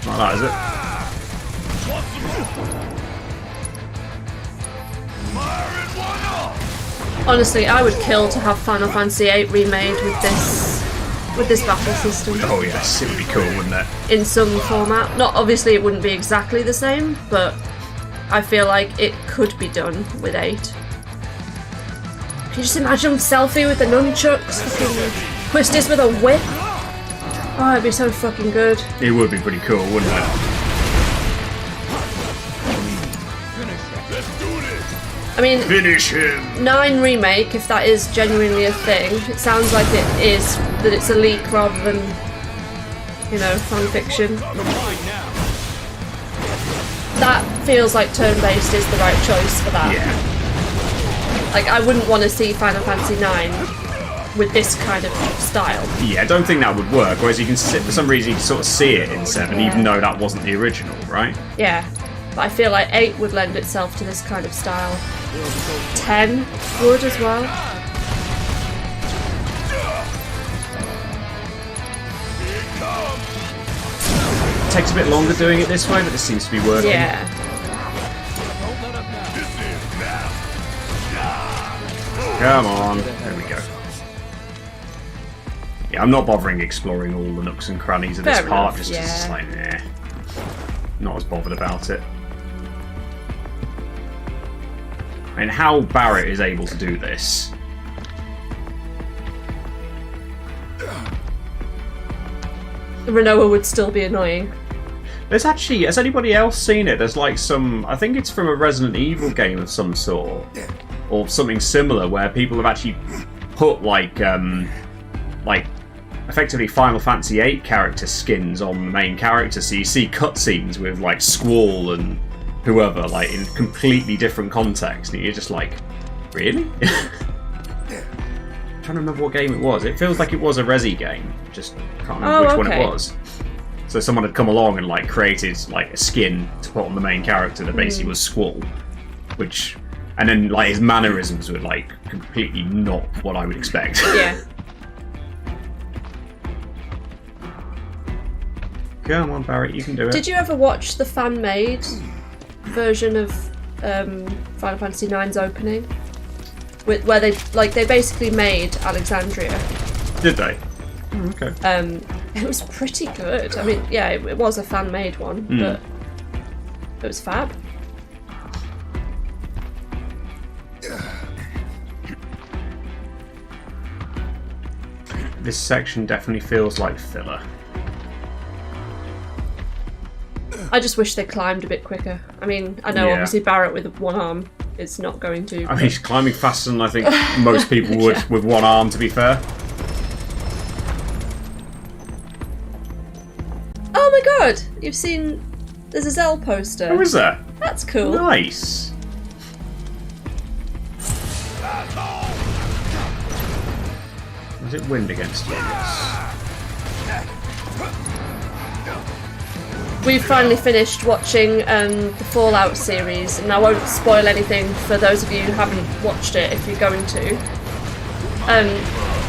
Like that, is it? honestly, I would kill to have Final Fantasy VIII remade with this battle system. Oh yes, it would be cool, wouldn't it? In some format. Not obviously it wouldn't be exactly the same, but I feel like it could be done with 8. Can you just imagine Selphie with the nunchucks, fucking Twisties with a whip? Oh, it'd be so fucking good. It would be pretty cool, wouldn't it? I mean, Finish him! 9 remake, if that is genuinely a thing, it sounds like it is, that it's a leak rather than, you know, fan fiction. That feels like turn-based is the right choice for that. Yeah. Like, I wouldn't want to see Final Fantasy 9 with this kind of style. Yeah, I don't think that would work, whereas you can for some reason you can sort of see it in 7, even though that wasn't the original, right? Yeah, but I feel like 8 would lend itself to this kind of style. 10 would as well. It takes a bit longer doing it this way, but this seems to be working. Yeah. Come on, there we go. Yeah, I'm not bothering exploring all the nooks and crannies of this Fair part, enough, just 'cause it's like, nah. Not as bothered about it. I mean, how Barrett is able to do this. Renoa would still be annoying. There's actually, has anybody else seen it? There's like some, I think it's from a Resident Evil game of some sort, or something similar, where people have actually put like effectively Final Fantasy VIII character skins on the main character, so you see cutscenes with like Squall and whoever, like in completely different context, and you're just like, really? I'm trying to remember what game it was. It feels like it was a Resi game, just can't remember which one it was. So someone had come along and like created like a skin to put on the main character that basically was Squall, which, and then like his mannerisms were like completely not what I would expect. Yeah. Come on, Barrett, you can do it. Did you ever watch the fan-made version of Final Fantasy IX's opening, where they basically made Alexandria? Did they? Oh, okay. It was pretty good. I mean, yeah, it was a fan-made one, but it was fab. This section definitely feels like filler. I just wish they climbed a bit quicker. I mean, I know obviously Barrett with one arm is not going to. I mean, he's climbing faster than I think most people would with one arm, to be fair. Oh my god! You've seen... There's a Zell poster. Oh, is there? That's cool. Nice. Is it wind against you? Yes. We've finally finished watching the Fallout series, and I won't spoil anything for those of you who haven't watched it if you're going to.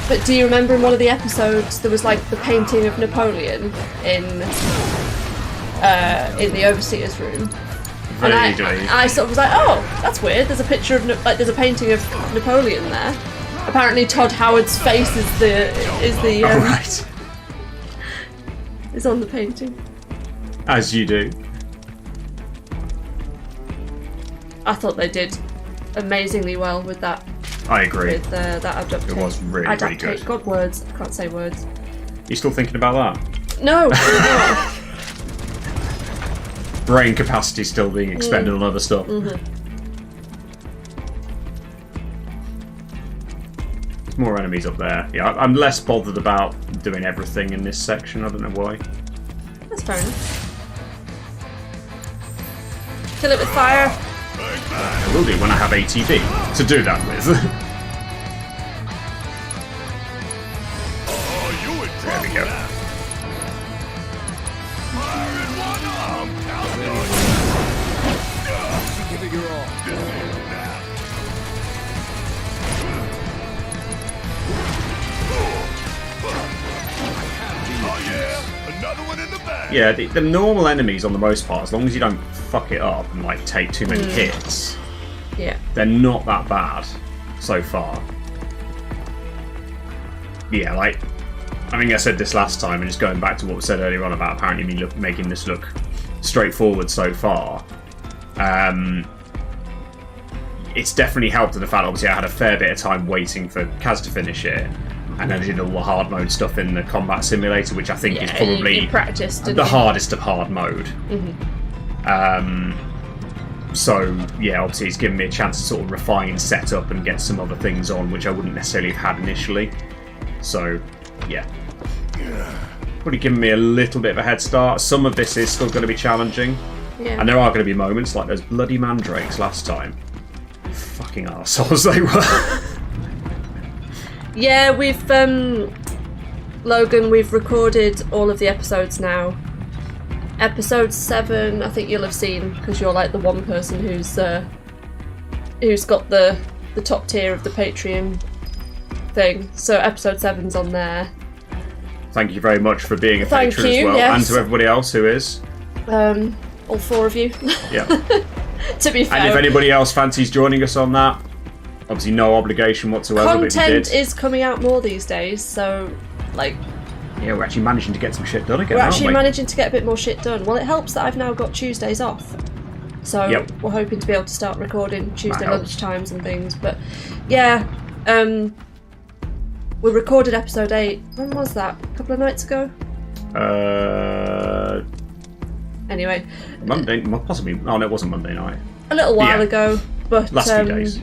But do you remember in one of the episodes there was like the painting of Napoleon in the overseer's room? And I sort of was like, oh, that's weird. There's a picture of there's a painting of Napoleon there. Apparently, Todd Howard's face is the right. is on the painting. As you do. I thought they did amazingly well with that. I agree. With that adaptation. It was really good. God, words. I can't say words. You still thinking about that? No. Brain capacity still being expended on other stuff. Mm-hmm. There's more enemies up there. Yeah, I'm less bothered about doing everything in this section. I don't know why. That's fair enough. Kill it with fire. I will do when I have ATV to do that with. There we go. Give it your all. Yeah, the normal enemies on the most part, as long as you don't fuck it up and like take too many hits, yeah, they're not that bad so far. Yeah, like I think I said this last time, and just going back to what was said earlier on about apparently me making this look straightforward so far. It's definitely helped in the fact, obviously, I had a fair bit of time waiting for Kaz to finish it, and then I did all the hard mode stuff in the combat simulator, which I think is probably you practiced, the hardest of hard mode. Mm-hmm. So yeah, obviously it's given me a chance to sort of refine setup and get some other things on which I wouldn't necessarily have had initially. So yeah, probably given me a little bit of a head start. Some of this is still going to be challenging, and there are going to be moments like those bloody mandrakes last time. Fucking arseholes they were. Yeah, we've Logan, we've recorded all of the episodes now. Episode 7, I think you'll have seen, because you're like the one person who's got the top tier of the Patreon thing. So episode 7's on there. Thank you very much for being a patron as well, yes. and to everybody else who is. All 4 of you. Yeah. To be fair. And if anybody else fancies joining us on that, obviously no obligation whatsoever. Content is coming out more these days, so like. Yeah, we're actually managing to get some shit done again. We're actually managing to get a bit more shit done. Well, it helps that I've now got Tuesdays off, so we're hoping to be able to start recording Tuesday lunchtimes and things. But yeah, we recorded episode 8. When was that? A couple of nights ago. Anyway. Monday, possibly. Oh no, it wasn't Monday night. A little while ago, but last few days.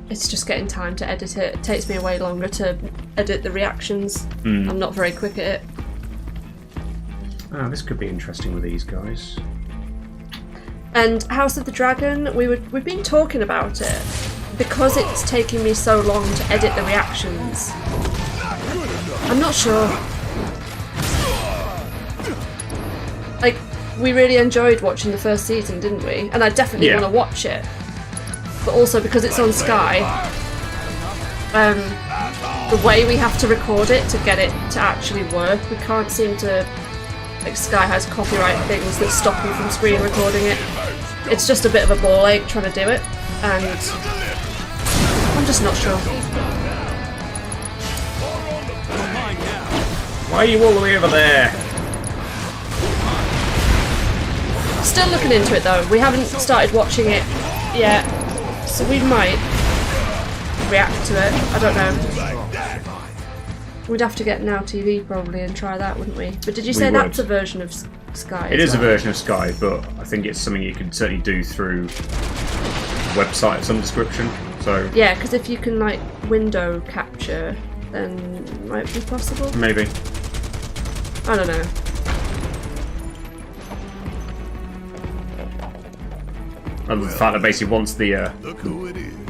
It's just getting time to edit it. It takes me way longer to edit the reactions. I'm not very quick at it. Oh, this could be interesting with these guys. And House of the Dragon, we've been talking about it because it's taking me so long to edit the reactions. I'm not sure. Like, we really enjoyed watching the first season, didn't we? And I definitely want to watch it. But also because it's on Sky, the way we have to record it to get it to actually work, we can't seem to. Like, Sky has copyright things that stop you from screen recording it. It's just a bit of a ball ache trying to do it, and I'm just not sure. Why are you all the way over there? Still looking into it though. We haven't started watching it yet. So we might react to it. I don't know. We'd have to get Now TV probably and try that, wouldn't we? But did you say that's a version of Sky? It is a version of Sky, but I think it's something you can certainly do through a website of some description. So yeah, because if you can like window capture, then it might be possible. Maybe. I don't know. And the fact that basically once the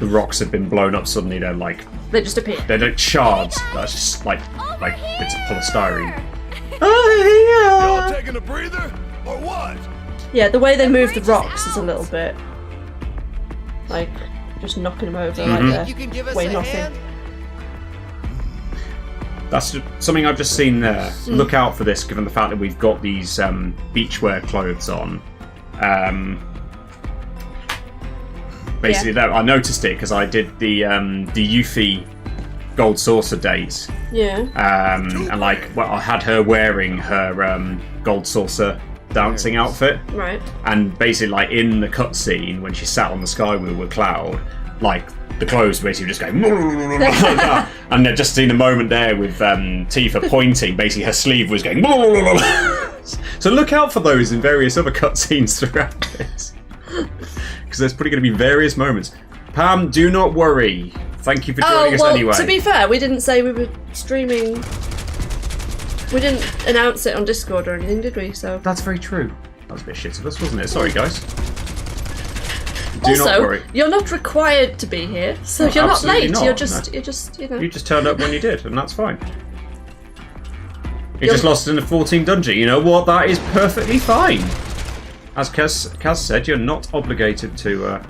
rocks have been blown up, suddenly they're like they just appear. They're like shards. That's just like bits of polystyrene. Y'all taking a breather or what? Yeah, the way they move the rocks is a little bit like just knocking them over like they're way nothing. That's something I've just seen there. Look out for this, given the fact that we've got these beachwear clothes on. Basically, I noticed it because I did the Yuffie Gold Saucer date. Yeah. And I had her wearing her Gold Saucer dancing outfit. Right. And basically, in the cutscene when she sat on the Skywheel with Cloud, the clothes basically just going like that. And they've just seen a moment there with Tifa pointing. Basically, her sleeve was going. So look out for those in various other cutscenes throughout this, because there's probably going to be various moments. Pam, do not worry. Thank you for joining us anyway. To be fair, we didn't say we were streaming. We didn't announce it on Discord or anything, did we? So that's very true. That was a bit shit of us, wasn't it? Sorry, guys. Do also, not worry. You're not required to be here, so you're not late. Not. You're just, you know. You just turned up when you did, and that's fine. You just lost in a 14 dungeon. You know what? That is perfectly fine. As Kaz said, you're not obligated to.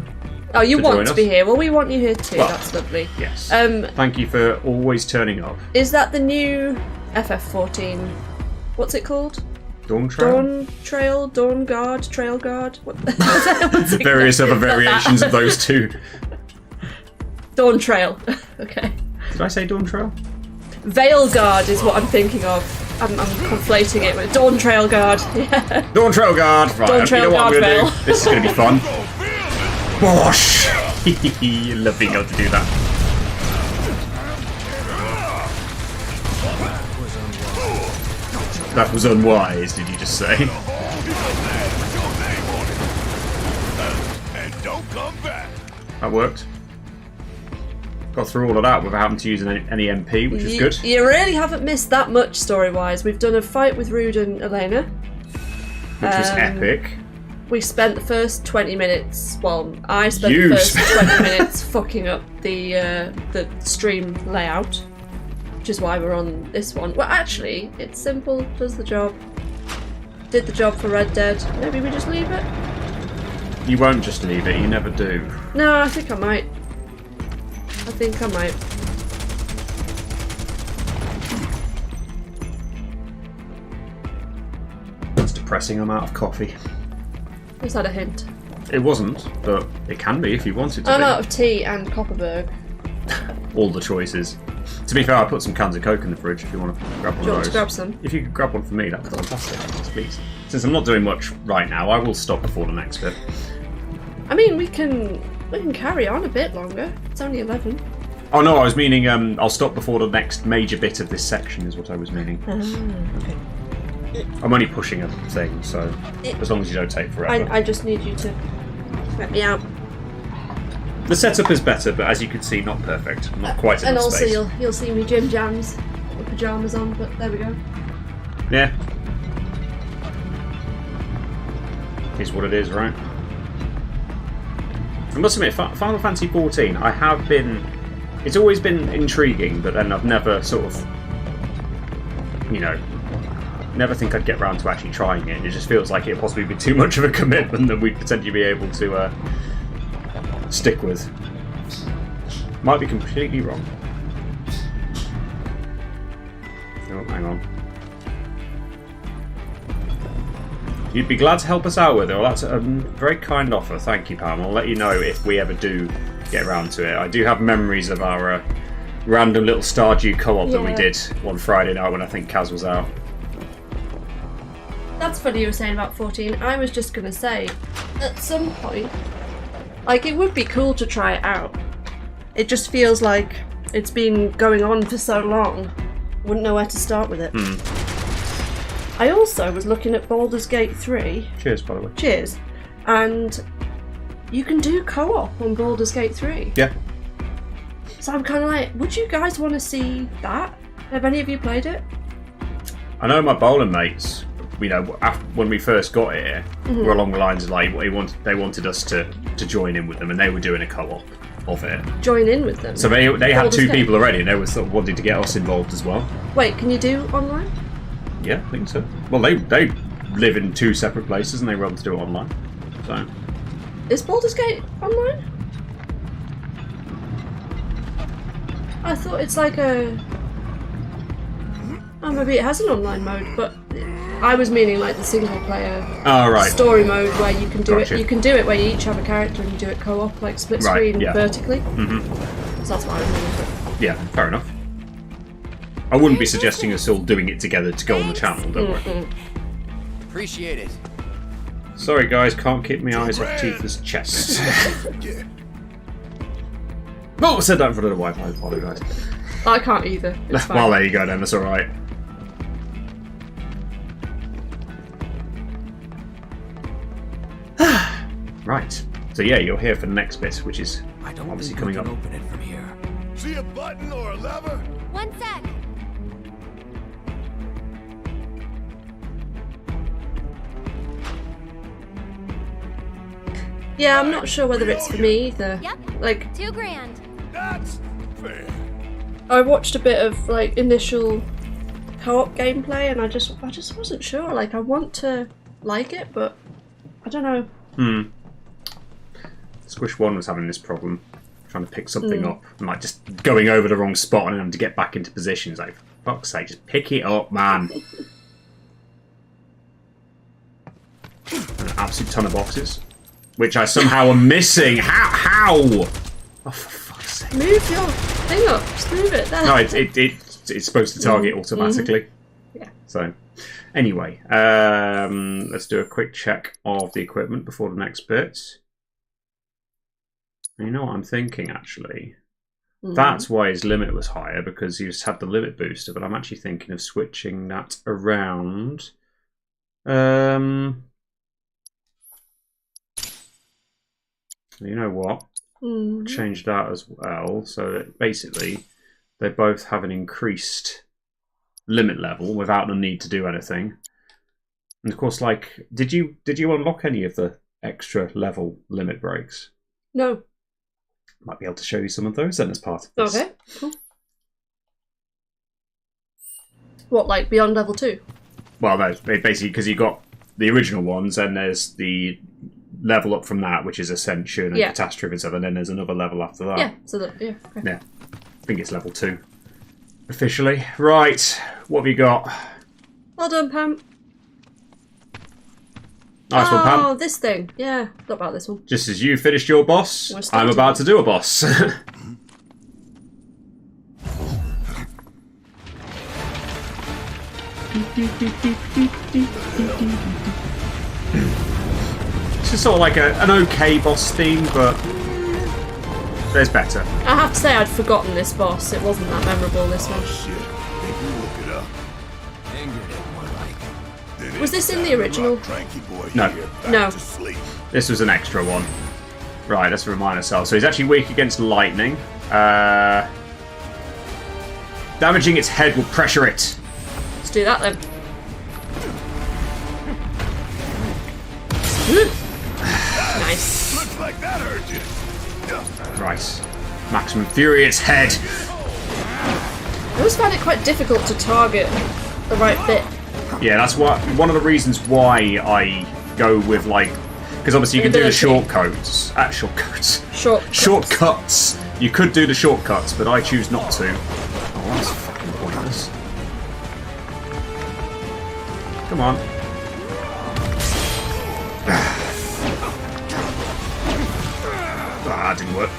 Oh, you want to be us. here? Well, we want you here too. Well, that's lovely. Yes. Thank you for always turning up. Is that the new FF14? What's it called? Dawn Trail? Dawn Trail, Dawn Guard, Trail Guard. What's it Various other variations of those two. Dawn Trail. Okay. Did I say Dawn Trail? Veil Guard is what I'm thinking of. I'm conflating it with Dawn Trail Guard. Yeah. Dawn Trail Guard. Right. Dawn Trail you know what Guard I'm gonna Veil. do? This is going to be fun. Bosh! Love being able to do that. That was unwise, did you just say? And don't come back. That worked. Got through all of that without having to use any MP, which is good. You really haven't missed that much story-wise. We've done a fight with Rude and Elena. Which was epic. We spent the first 20 minutes. Well, I spent the first 20 minutes fucking up the stream layout, which is why we're on this one. Well, actually, it's simple. Does the job. Did the job for Red Dead. Maybe we just leave it. You won't just leave it. You never do. No, I think I might. That's depressing. I'm out of coffee. Was that a hint? It wasn't, but it can be if you wanted to. I'm out of tea and Copperberg. All the choices. To be fair, I put some cans of Coke in the fridge if you want to grab one Do you of want those. to grab some? If you could grab one for me, that'd be fantastic. Yes, please. Since I'm not doing much right now, I will stop before the next bit. I mean, we can carry on a bit longer. It's only 11. Oh no, I was meaning I'll stop before the next major bit of this section is what I was meaning. Okay. I'm only pushing a thing, so as long as you don't take forever. I just need you to let me out. The setup is better, but as you can see, not perfect. Not quite enough And also space. you'll see me gym jams with pyjamas on, but there we go. Yeah. Is what it is, right? I must admit, Final Fantasy XIV, I have been... It's always been intriguing, but then I've never sort of... You know... Never think I'd get round to actually trying it. It just feels like it'd possibly be too much of a commitment that we'd potentially be able to stick with. Might be completely wrong. Oh, hang on. You'd be glad to help us out with it. Well, that's a very kind offer. Thank you, Pam. I'll let you know if we ever do get around to it. I do have memories of our random little Stardew co-op that we did one Friday night when I think Kaz was out. That's funny you were saying about 14. I was just going to say, at some point, like, it would be cool to try it out. It just feels like it's been going on for so long. Wouldn't know where to start with it. I also was looking at Baldur's Gate 3. Cheers, by the way. Cheers. And you can do co-op on Baldur's Gate 3. Yeah. So I'm kind of like, would you guys want to see that? Have any of you played it? I know my bowling mates, you know, when we first got here, were along the lines of like they wanted us to join in with them, and they were doing a co-op of it. Join in with them? So they had Baldur's two Gate? people already, and they were sort of wanting to get us involved as well. Wait, can you do online? Yeah, I think so. Well, they live in two separate places, and they were able to do it online. So Is Baldur's Gate online? I thought it's like a... Oh, maybe it has an online mode, but I was meaning like the single player story mode where you can do it. You can do it where you each have a character and you do it co-op, like split screen vertically. So that's why I mean. Yeah, fair enough. I wouldn't be suggesting us all doing it together to go on the channel, don't worry. Appreciate it. Sorry guys, can't keep my eyes off Tifa's chest. Oh, I said that in front of the wife, I apologise. I can't either. It's fine. Well, there you go then, that's alright. Right. So yeah, you're here for the next bit, which is obviously coming up. Open it from here. See a button or a lever? One sec. Yeah, I'm not sure whether it's for me either. Yep. Like, $2 grand. That's fair. I watched a bit of like initial co-op gameplay, and I just wasn't sure. Like, I want to like it, but I don't know. Squish 1 was having this problem, trying to pick something up and like just going over the wrong spot and having to get back into position. It's like, for fuck's sake, just pick it up, man. An absolute ton of boxes, which I somehow am missing. How? Oh, for fuck's sake. Move your thing up. Just move it there. No, it's supposed to target automatically. Yeah. So, anyway, let's do a quick check of the equipment before the next bit. You know what I'm thinking, actually? That's why his limit was higher, because he just had the limit booster, but I'm actually thinking of switching that around. You know what? Change that as well, so that basically they both have an increased limit level without the need to do anything. And of course, like, did you unlock any of the extra level limit breaks? No. Might be able to show you some of those then as part of this. Okay, cool. What, like beyond level 2? Well, no, basically because you got the original ones, and there's the level up from that, which is Ascension and Catastrophe and stuff, and then there's another level after that. Yeah, so that, yeah. Okay. Yeah, I think it's level 2. Officially. Right, what have you got? Well done, Pam. Nice one, Pam. Oh, this thing. Yeah, not about this one. Just as you finished your boss, I'm about to do a boss. It's just sort of like an okay boss theme, but there's better. I have to say, I'd forgotten this boss. It wasn't that memorable, this one. Was this in the original? No. No. This was an extra one. Right, let's remind ourselves. So he's actually weak against lightning. Damaging its head will pressure it. Let's do that then. Nice. Looks like that hurt you. Right. Maximum Fury, its head. I always find it quite difficult to target the right bit. Yeah, that's one of the reasons why I go with, like, because obviously you can do the shortcuts. Shortcuts. You could do the shortcuts, but I choose not to. Oh, that's fucking pointless. Come on. That didn't work.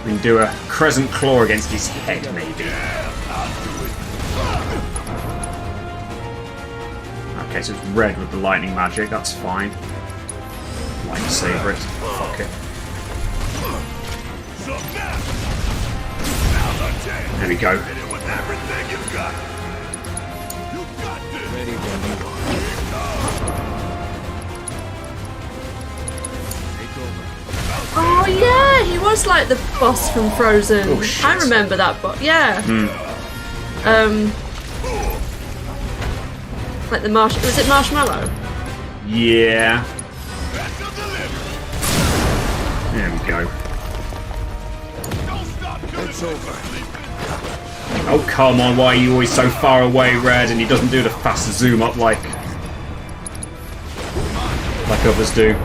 We can do a crescent claw against his head, maybe. Okay, so it's red with the lightning magic, that's fine. Lightsaber it. Fuck it. There we go. Oh yeah, he was like the boss from Frozen. Oh, shit. I remember that, but yeah. Like the was it Marshmallow? Yeah. There we go. It's over. Oh come on, why are you always so far away, Red? And he doesn't do the fast zoom up like others do.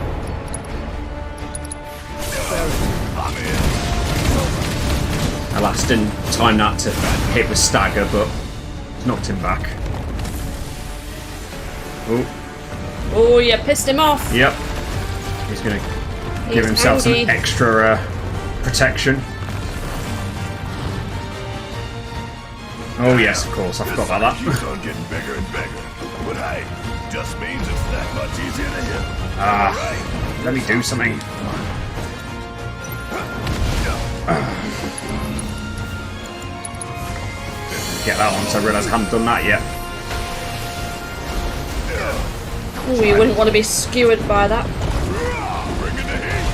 blast and time that to hit with stagger, but knocked him back. Oh. Oh, you pissed him off. Yep. He's going to give himself some extra protection. Oh yes, of course, I forgot about that. Keeps on getting bigger and bigger. But hey, just means it's that much easier to hit. Let me do something. Get that one, so I realise I haven't done that yet. Ooh, you wouldn't want to be skewered by that. Bring in the heat.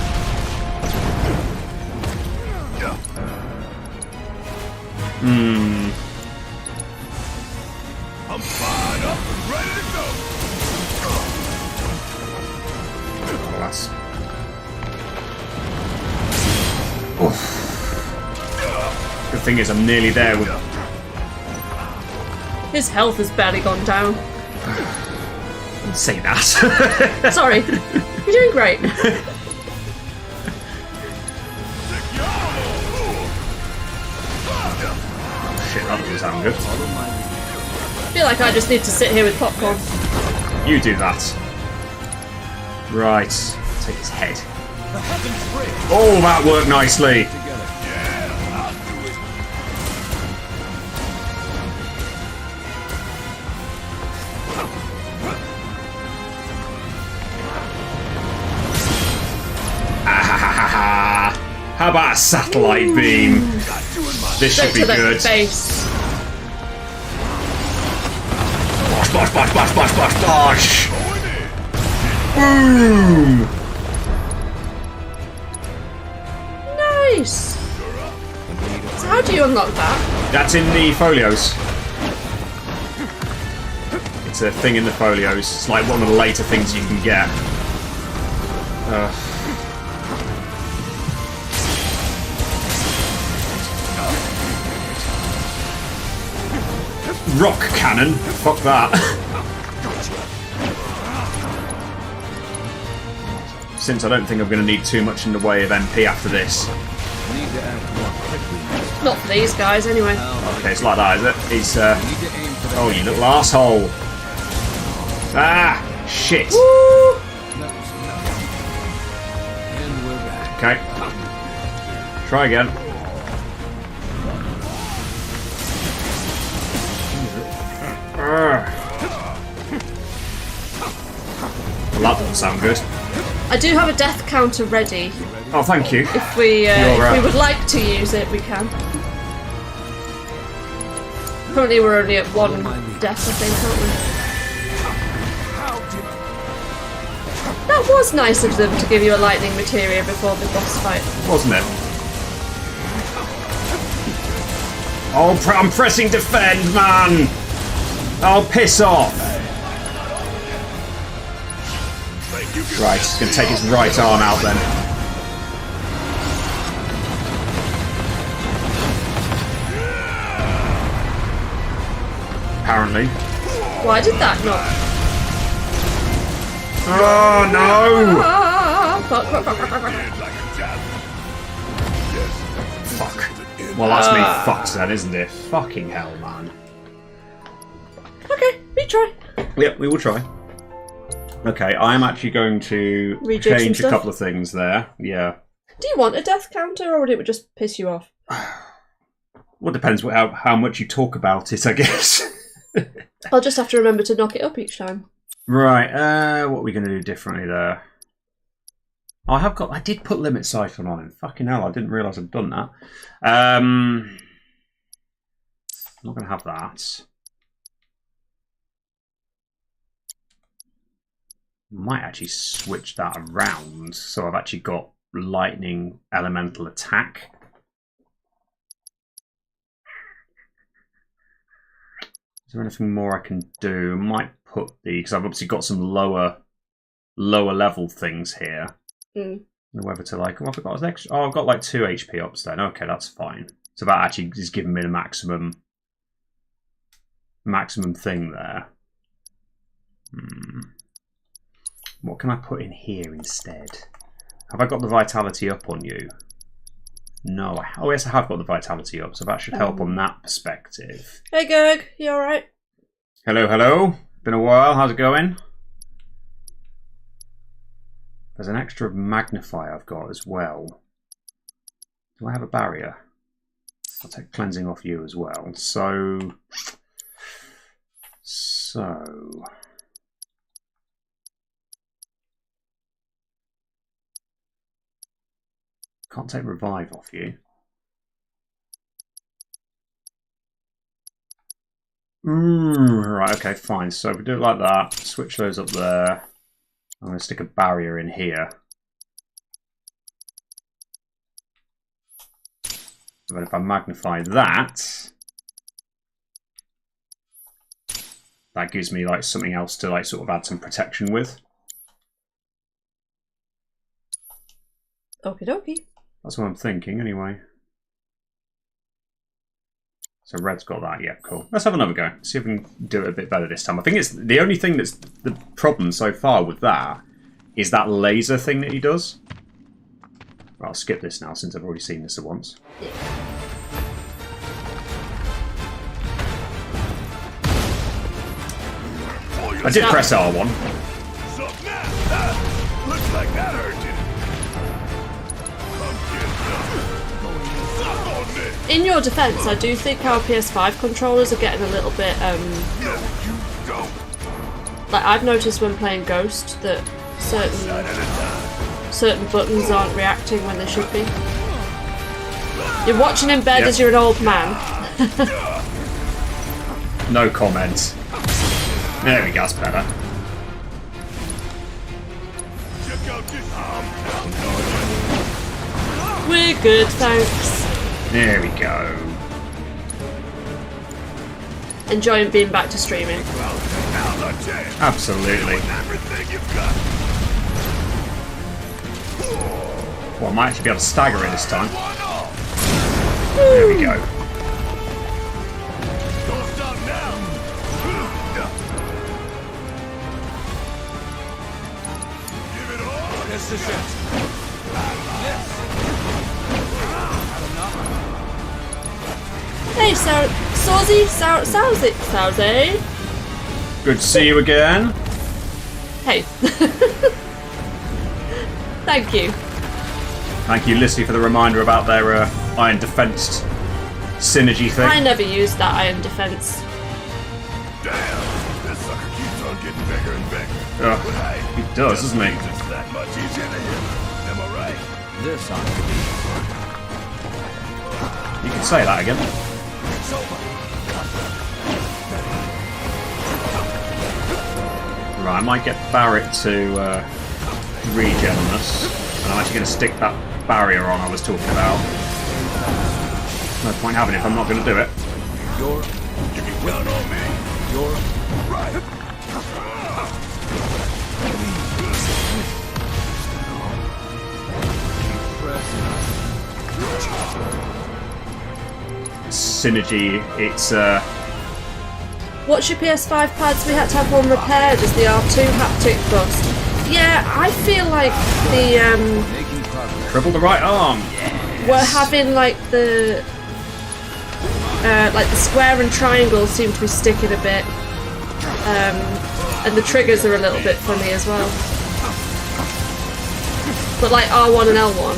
I'm fired up and ready to go. Oh, that's... Oof. The thing is, I'm nearly there with... His health has barely gone down. Don't say that. Sorry. You're doing great. Shit, that doesn't sound good. I feel like I just need to sit here with popcorn. You do that. Right. Take his head. Oh, that worked nicely. How about a satellite beam? This should be good. Face. Bosh, bosh, bosh, bosh, bosh, bosh, bosh! Boom! Nice! So how do you unlock that? That's in the folios. It's a thing in the folios. It's like one of the later things you can get. Rock cannon? Fuck that. Since I don't think I'm going to need too much in the way of MP after this. Not for these guys, anyway. Okay, it's like that, is it? He's, oh, you little asshole. Ah! Shit. Woo! Okay. Try again. Well, that doesn't sound good. I do have a death counter ready. Oh, thank you. If we would like to use it, we can. Currently, we're only at 1 death, I think, aren't we? That was nice of them to give you a lightning materia before the boss fight, Wasn't it? Oh, I'm pressing defend, man! Oh, piss off! Right, he's going to take his right arm out then. Apparently. Why did that not? Oh, no! Fuck. Well, that's me fucked then, isn't it? Fucking hell, man. Okay, retry. Yep, we will try. Okay, I'm actually going to Rejig change some a stuff? couple of things there. Yeah. Do you want a death counter, or would it just piss you off? Well, it depends how much you talk about it, I guess. I'll just have to remember to knock it up each time. Right, what are we going to do differently there? I did put limit siphon on it. Fucking hell, I didn't realise I'd done that. I'm not going to have that. Might actually switch that around, so I've actually got lightning elemental attack. Is there anything more I can do? I might put because I've obviously got some lower level things here. Whether to like, oh, I forgot extra. Oh, I've got like 2 HP ups then. Okay, that's fine. So that actually is giving me the maximum thing there. What can I put in here instead? Have I got the vitality up on you? No. Oh, yes, I have got the vitality up, so that should help on that perspective. Hey, Gerg, you alright? Hello, hello. Been a while. How's it going? There's an extra magnifier I've got as well. Do I have a barrier? I'll take cleansing off you as well. So... Can't take revive off you. Right, okay, fine. So we do it like that. Switch those up there. I'm going to stick a barrier in here. And then if I magnify that, that gives me like something else to like sort of add some protection with. Okie dokie. That's what I'm thinking anyway. So red's got that, yeah, cool. Let's have another go. See if we can do it a bit better this time. I think it's the only thing that's the problem so far with that is that laser thing that he does. Well, I'll skip this now since I've already seen this once. I did press R1. Looks like that hurt you. In your defense, I do think our PS5 controllers are getting a little bit, like I've noticed when playing Ghost that certain buttons aren't reacting when they should be. You're watching in bed as you're an old man. No comment. There we go, that's better. We're good, thanks. There we go. Enjoying being back to streaming. Absolutely. Well, I might actually be able to stagger it this time. There we go. Hey, Sowsy. Good to see you again. Hey. Thank you. Thank you, Lissy, for the reminder about their iron defense synergy thing. I never used that iron defense. Damn, this sucker keeps on getting bigger and bigger. Oh, he does, doesn't he? It's that much easier to hit. Am I right? This ought to be. You can say that again. It's over. Right, I might get Barrett to regen on us. And I'm actually going to stick that barrier on I was talking about. No point having it if I'm not going to do it. You can count on me. You're Right. Synergy, it's What's your PS5 pads? We had to have one repaired as the R2 haptic bust. Yeah, I feel like the making progress. triple the right arm. we're having like the square and triangle seem to be sticking a bit, and the triggers are a little bit funny as well. But like R1 and L1.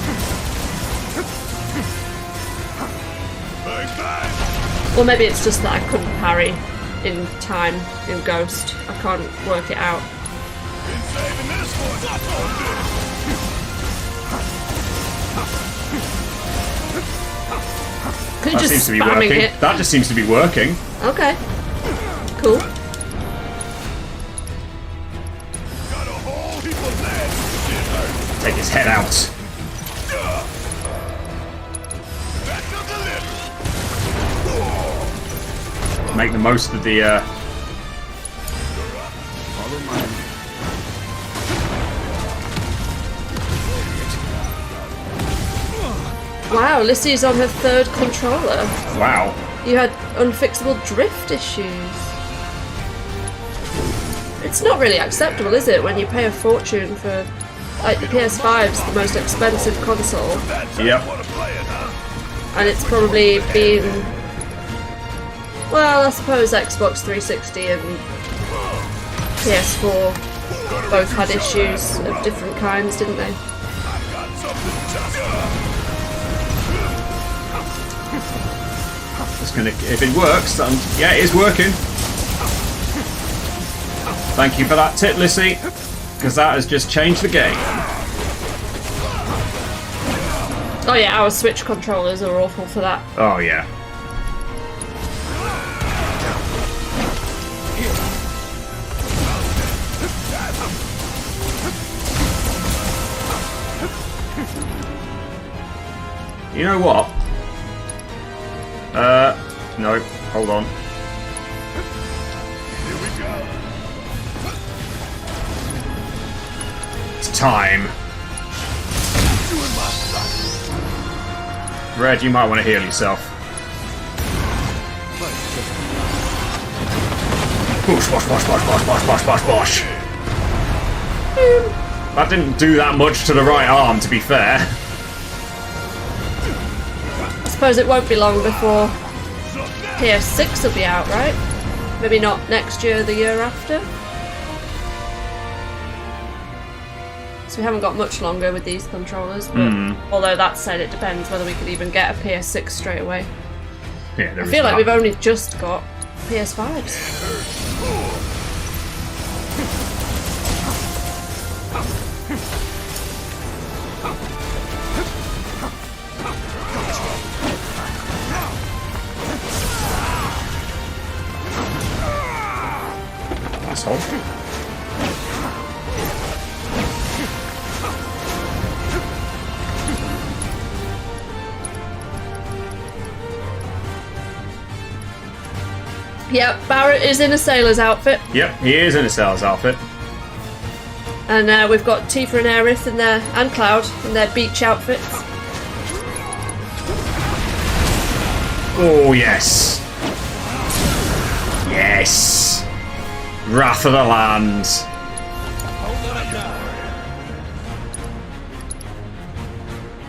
Or maybe it's just that I couldn't parry in time in Ghost. I can't work it out. Could you That just seems to be spamming working. it? That just seems to be working. Okay. Cool. Take his head out. Make the most of the Wow, Lissy's on her third controller. wow. You had unfixable drift issues. It's not really acceptable, is it, when you pay a fortune for... Like, the PS5's the most expensive console. Yep. and it's probably been, well, I suppose Xbox 360 and PS4 both had issues of different kinds, didn't they? It's gonna, if it works, then yeah, it is working. Thank you for that tip, Lissy, because that has just changed the game. Oh yeah, our Switch controllers are awful for that. Oh yeah. You know what? No, hold on. Here we go. It's time. Red, you might want to heal yourself. Bosh, bosh, bosh, bosh, bosh, bosh, bosh, bosh, bosh. That didn't do that much to the right arm, to be fair. I suppose it won't be long before PS6 will be out, right? Maybe not next year, the year after? So we haven't got much longer with these controllers, but although that said, it depends whether we could even get a PS6 straight away. Yeah, I feel like we've only just got PS5s. Asshole. Yep, Barrett is in a sailor's outfit. Yep, he is in a sailor's outfit. And we've got Tifa and Aerith in their, and Cloud in their beach outfits. Oh, yes. Yes. Wrath of the Land.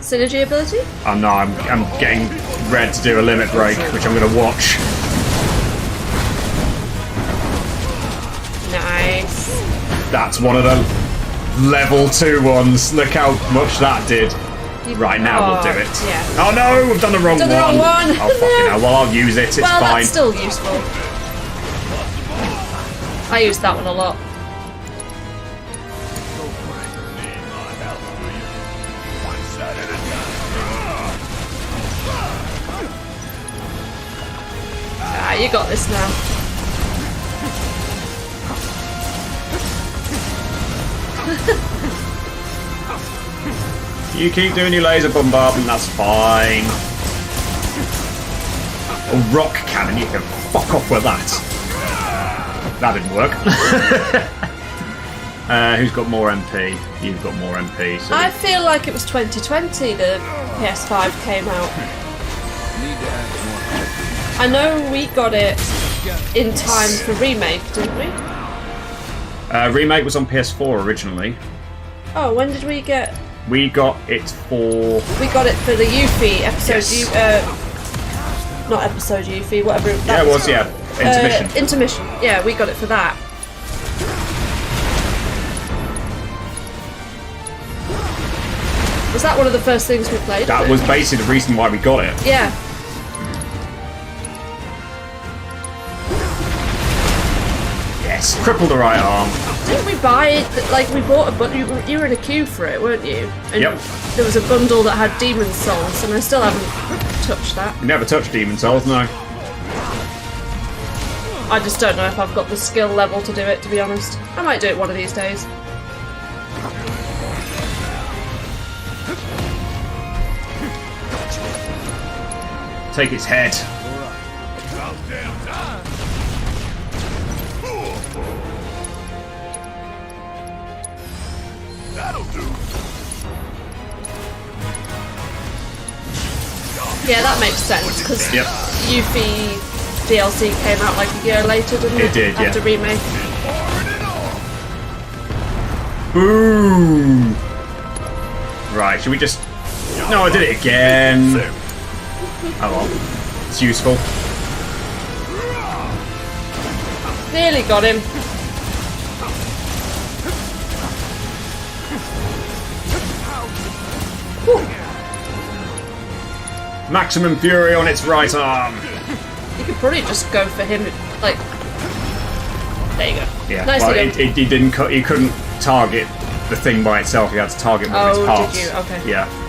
Synergy ability? Oh no, I'm getting Red to do a limit break, which I'm going to watch. Nice. That's one of the level 2 ones. Look how much that did. Right, now we'll do it. Yeah. Oh no, we've done the wrong Done one. the wrong one. Oh fucking hell, well I'll use it, it's well, fine. that's still useful. I use that one a lot. Ah, you got this now. You keep doing your laser bombardment, that's fine. A rock cannon, you can fuck off with that. That didn't work. Who's got more MP? You've got more MP. So I feel like it was 2020 the PS5 came out. I know we got it in time for Remake, didn't we? Remake was on PS4 originally. Oh, when did we get... We got it for... We got it for the Yuffie episode, Yes. not episode Yuffie, whatever that Yeah, it was, yeah. Intermission. Intermission, yeah, we got it for that. Was that one of the first things we played? That was basically the reason why we got it. Yeah. Yes, cripple the right arm. Didn't we buy it? Like, we bought a bundle. You were in a queue for it, weren't you? And Yep. there was a bundle that had Demon Souls, and I still haven't touched that. We never touched Demon Souls, no. I just don't know if I've got the skill level to do it, to be honest. I might do it one of these days. Take its head. That'll do. Yeah, that makes sense, because Yep. Yuffie DLC came out like a year later, didn't it? It did, yeah. After Remake. Boom! Right, should we just... No, I did it again. Oh well. It's useful. Nearly got him. Maximum fury on its right arm. You could probably just go for him, like. There you go. Yeah. Nicely Well, done. he didn't. He couldn't target the thing by itself. He had to target one of its parts. Did you? Okay. Yeah.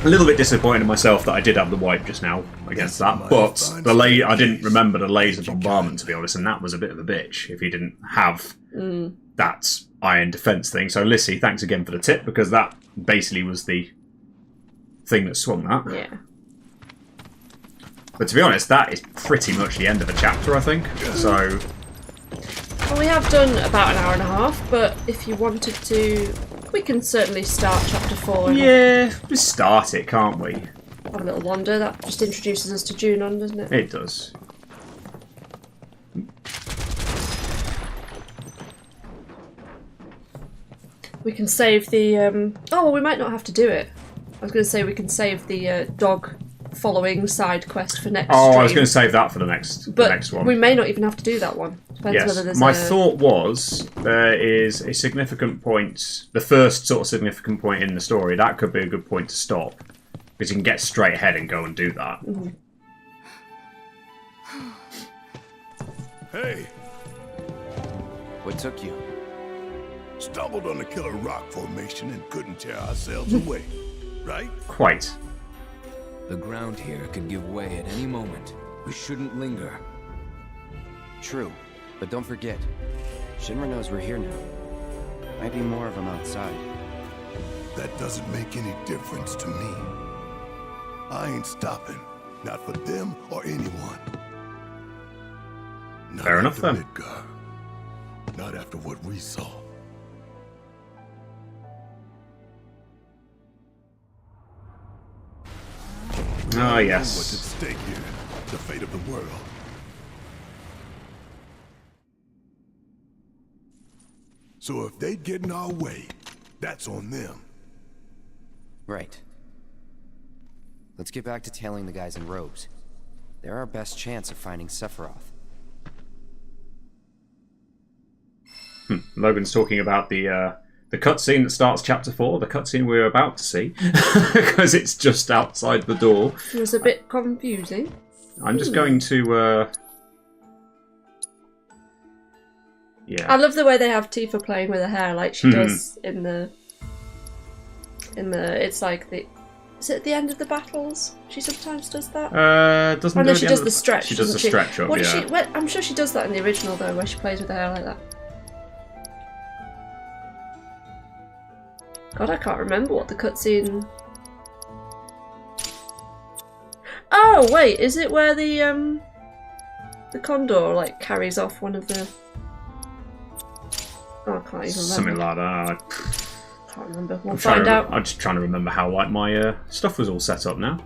A little bit disappointed in myself that I did have the wipe just now against that, but I didn't remember the laser bombardment, to be honest, and that was a bit of a bitch if he didn't have that iron defense thing. So Lissy, thanks again for the tip, because that basically was the thing that swung that. Yeah. But to be honest, that is pretty much the end of the chapter, I think. So Well, we have done about an hour and a half, but if you wanted to, we can certainly start chapter 4. yeah, we start it, can't we? Have a little wander. That just introduces us to Junon, doesn't it? It does. We can save the. Oh, we might not have to do it. I was going to say we can save the dog following side quest for next. Oh, stream. I was going to save that for the next one. We may not even have to do that one. Depends whether Yes, there's my thought was there is a significant point, the first sort of significant point in the story, that could be a good point to stop. Because you can get straight ahead and go and do that. Mm-hmm. Hey, What took you? stumbled on the killer rock formation and couldn't tear ourselves away, right? Quite. The ground here could give way at any moment. We shouldn't linger. True, but don't forget, Shinra knows we're here now. Might be more of them outside. That doesn't make any difference to me. I ain't stopping. Not for them or anyone. Not Fair enough, after then. Midgar. Not after what we saw. Ah, What's at yes. stake here? The fate of the world. So if they get in our way, that's on them. Right. Let's get back to tailing the guys in robes. They're our best chance of finding Sephiroth. Logan's talking about the cutscene that starts chapter 4, the cutscene we're about to see, because it's just outside the door. It was a bit confusing. I'm just going to... Yeah. I love the way they have Tifa playing with her hair, like she does in the. It's like the. Is it at the end of the battles? She sometimes does that. Doesn't Oh do no, it she at does end the of stretch. She does the doesn't stretch up, What yeah. does she? I'm sure she does that in the original though, where she plays with her hair like that. God, I can't remember what the cutscene. Oh wait, is it where the condor like carries off one of the? Oh, I can't even remember. Something like that. Can't remember. We'll find out. I'm just trying to remember how like my stuff was all set up now.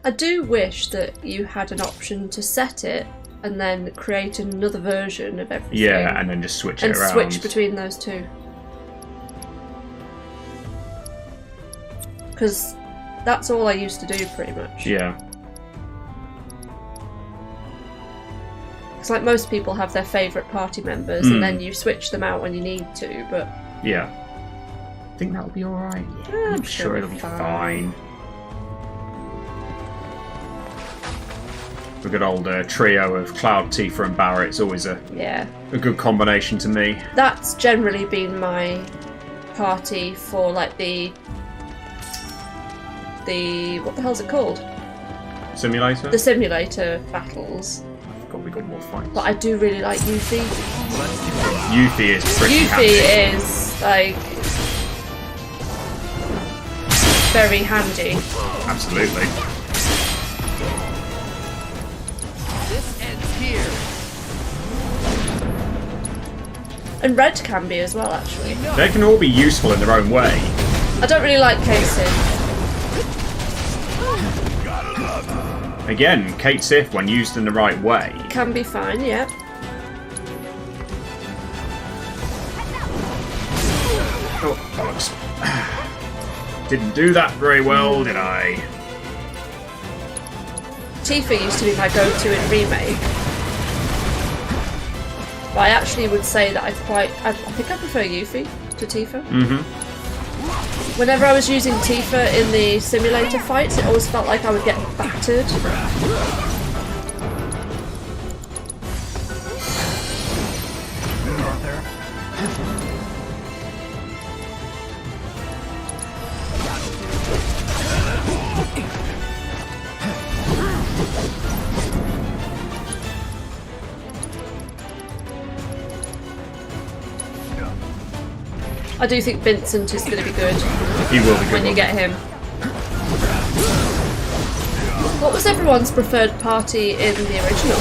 I do wish that you had an option to set it and then create another version of everything. Yeah, and then just switch it and around. switch between those two. Because that's all I used to do pretty much. Yeah. It's like most people have their favourite party members and then you switch them out when you need to, but Yeah. I think that'll be alright. Yeah, I'm sure it'll be fine. A good old trio of Cloud, Tifa and Barret. It's always a good combination to me. That's generally been my party for like the what the hell's it called? Simulator? The simulator battles. We got more fights. But I do really like Yuffie. Yuffie is pretty handy. Yuffie is like very handy. Absolutely. This ends here. And Red can be as well, actually. They can all be useful in their own way. I don't really like Casey. Again, Kate Sif, when used in the right way. Can be fine, yeah. Oh, bollocks. Didn't do that very well, did I? Tifa used to be my go-to in Remake. But I actually would say that I think I prefer Yuffie to Tifa. Whenever I was using Tifa in the simulator fights, it always felt like I would get battered. I do think Vincent is going to be good. He will be good when you get him. What was everyone's preferred party in the original?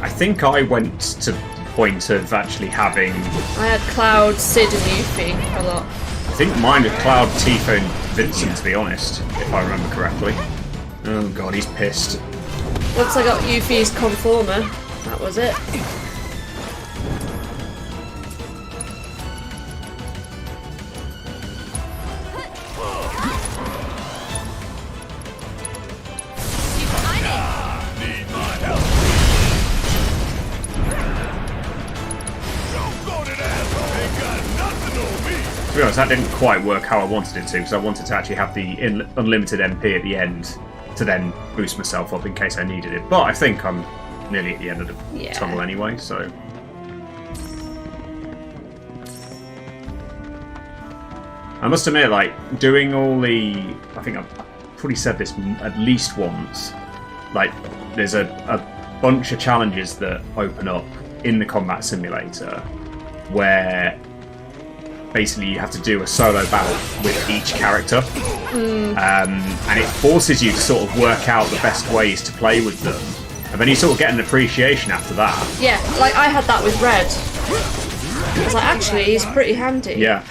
I think I went to the point of actually having... I had Cloud, Sid and Yuffie a lot. I think mine was Cloud, Tifa and Vincent, to be honest, if I remember correctly. Oh god, he's pissed. Once I got Yuffie's Conformer, that was it. To be honest, that didn't quite work how I wanted it to, because I wanted to actually have the unlimited MP at the end to then boost myself up in case I needed it. But I think I'm nearly at the end of the tunnel anyway, so... I must admit, like, doing all the... I think I've probably said this at least once. Like, there's a bunch of challenges that open up in the combat simulator where... basically you have to do a solo battle with each character, and it forces you to sort of work out the best ways to play with them, and then you sort of get an appreciation after that. Yeah, like I had that with Red. I was like, actually, he's pretty handy. Yeah.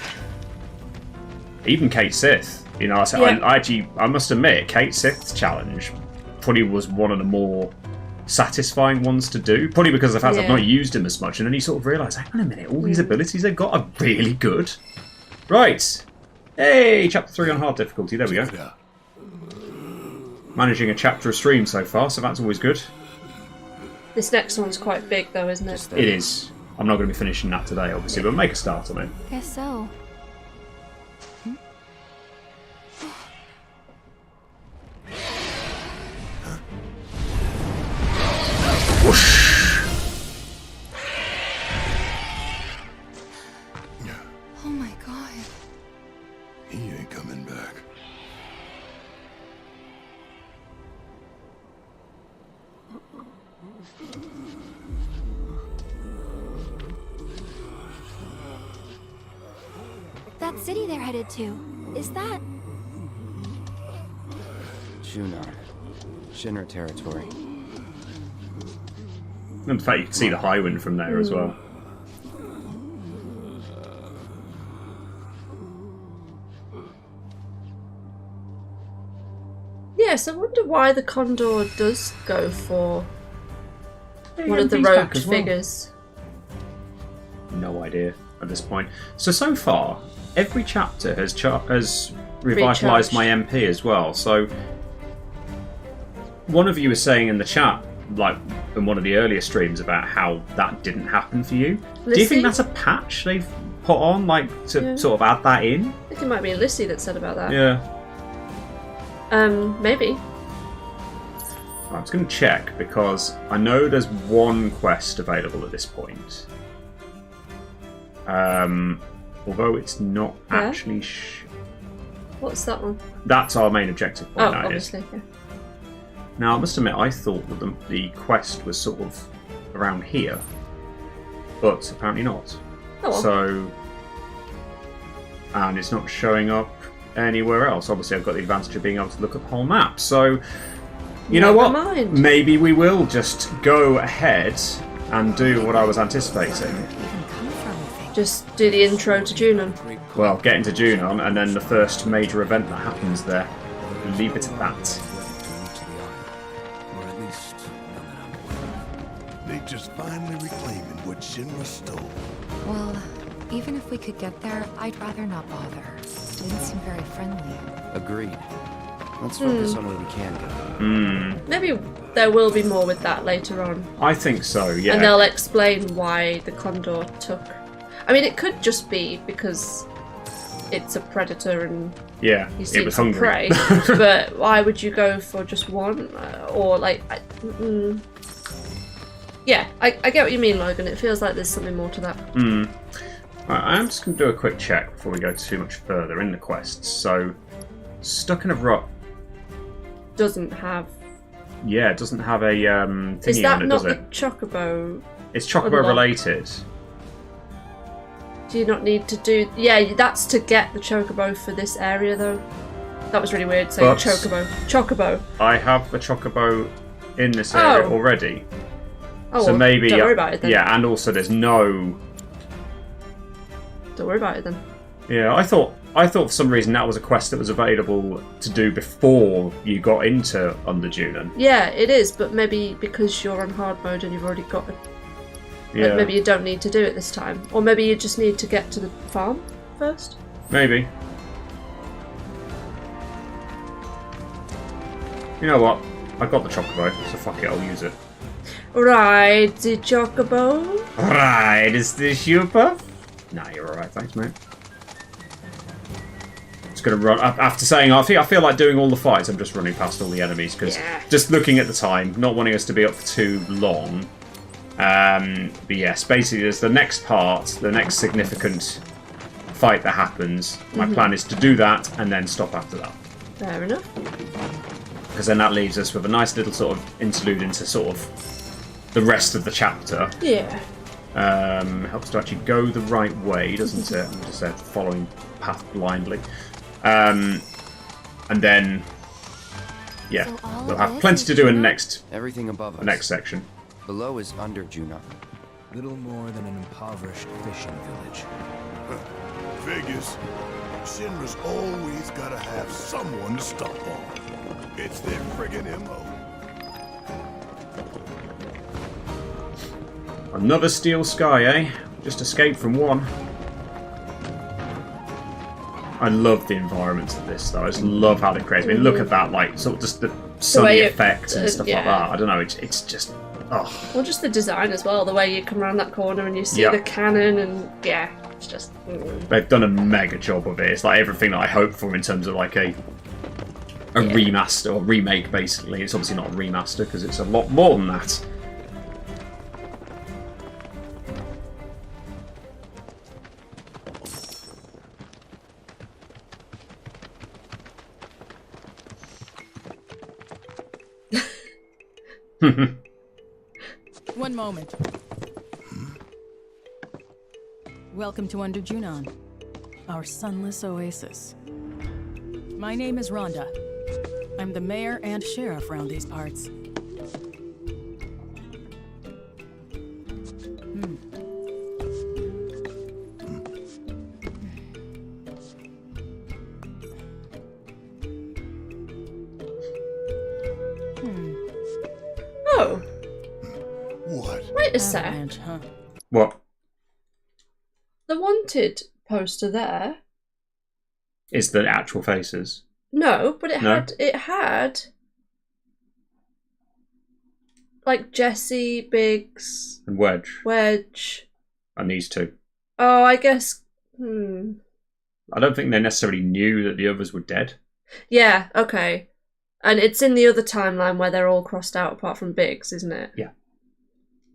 Even Kate Sith, you know, I must admit, Kate Sith's challenge probably was one of the more satisfying ones to do, probably because of the fact I've not used him as much, and then you sort of realise, hang on a minute, all these abilities they've got are really good. Right. Hey, chapter 3 on hard difficulty, there we go. Managing a chapter a stream so far, so that's always good. This next one's quite big though, isn't it? It is. I'm not going to be finishing that today, obviously, but make a start on it. Guess so. Whoosh. Oh my god. He ain't coming back. That city they're headed to, is that... Junar. Shinra territory. And the fact you can see the Highwind from there as well. Yes, I wonder why the Condor does go for one of the rogue figures. No idea at this point. So far, every chapter has revitalised my MP as well. So one of you was saying in the chat, like in one of the earlier streams, about how that didn't happen for you. Lissy? Do you think that's a patch they've put on, like to sort of add that in? I think it might be Lissy that said about that. Yeah. Maybe. I'm just going to check because I know there's one quest available at this point. Although it's not actually. What's that one? That's our main objective point. Oh, obviously. Yeah. Now, I must admit, I thought that the quest was sort of around here, but apparently not. Oh, well. So, and it's not showing up anywhere else. Obviously, I've got the advantage of being able to look at the whole map. So, you know what? Mind. Maybe we will just go ahead and do what I was anticipating. Just do the intro to Junon. Well, get into Junon, and then the first major event that happens there. Leave it at that. They just finally reclaiming what Shinra stole. Well, even if we could get there, I'd rather not bother. Didn't seem very friendly. Agreed. Let's focus on what we can do. Maybe there will be more with that later on. I think so, yeah. And they'll explain why the condor took... I mean, it could just be because it's a predator and yeah, he it seeks was some hungry. prey. But why would you go for just one? Or like... Yeah, I get what you mean, Logan. It feels like there's something more to that. Right, I'm just going to do a quick check before we go too much further in the quests. So, Stuck in a Rut... Doesn't have... Yeah, it doesn't have a thingy Is that on it, not does the it? Chocobo? It's Chocobo unlock? related. Do you not need to do... Yeah, that's to get the Chocobo for this area, though. That was really weird saying But- Chocobo. Chocobo. I have the Chocobo in this area Oh. already. Oh, So well, maybe... don't worry about it then. Yeah, and also there's no... Don't worry about it then. Yeah, I thought for some reason that was a quest that was available to do before you got into Underdunan. Yeah, it is, but maybe because you're on hard mode and you've already got it. Yeah, Like maybe you don't need to do it this time. Or maybe you just need to get to the farm first. maybe. You know what? I got the Chocobo, so fuck it, I'll use it. Right, the Chocobo. Right, is this super? Nah, you're alright, thanks, mate. Just gonna run after saying I feel like doing all the fights. I'm just running past all the enemies because just looking at the time, not wanting us to be up for too long. But yes, basically, there's the next part, the next significant fight that happens. My plan is to do that and then stop after that, Fair enough. because then that leaves us with a nice little sort of interlude into sort of the rest of the chapter. Yeah. Helps to actually go the right way, doesn't it? I'm just following path blindly. And then, yeah, So all we'll of have this plenty is to do in the Juno? next Everything above us. next section. Below is under Juno. Little more than an impoverished fishing village. Figures. Shinra's always gotta have someone to stomp on. It's their friggin' MO. Another steel sky, eh? Just escaped from one. I love the environments of this, though. I just love how they create. I mean, look at that, like, sort of just the sunny way it- effects and stuff like yeah. that. I don't know, it's just... Oh. Well, just the design as well. The way you come around that corner and you see Yeah. the cannon and yeah, it's just... They've done a mega job of it. It's like everything that I hoped for in terms of like a remaster or remake, basically. It's obviously not a remaster because it's a lot more than that. One moment. Welcome to Under Junon, our sunless oasis. My name is Rhonda. I'm the mayor and sheriff around these parts. Oh, What? wait a sec. Avalanche, huh? What The wanted poster there. is the actual faces? No, but it No? had like Jesse, Biggs, And Wedge. Wedge. And these two. Oh, I guess. I don't think they necessarily knew that the others were dead. Yeah. Okay. And it's in the other timeline where they're all crossed out apart from Biggs, isn't it? Yeah.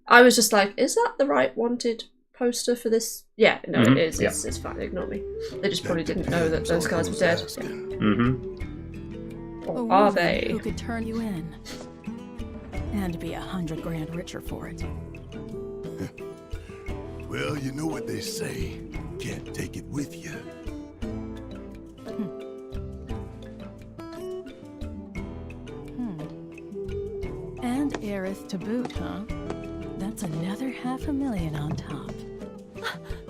I was just like, is that the right wanted poster for this? Yeah, no, Mhm, it is. yeah. It's fine. Ignore me. They just probably didn't know that those guys were dead. Mm-hmm. A Or are woman they? who could turn you in and be 100 grand richer for it. Well, you know what they say. Can't take it with you. And heiress to boot, huh? That's another $500,000 on top.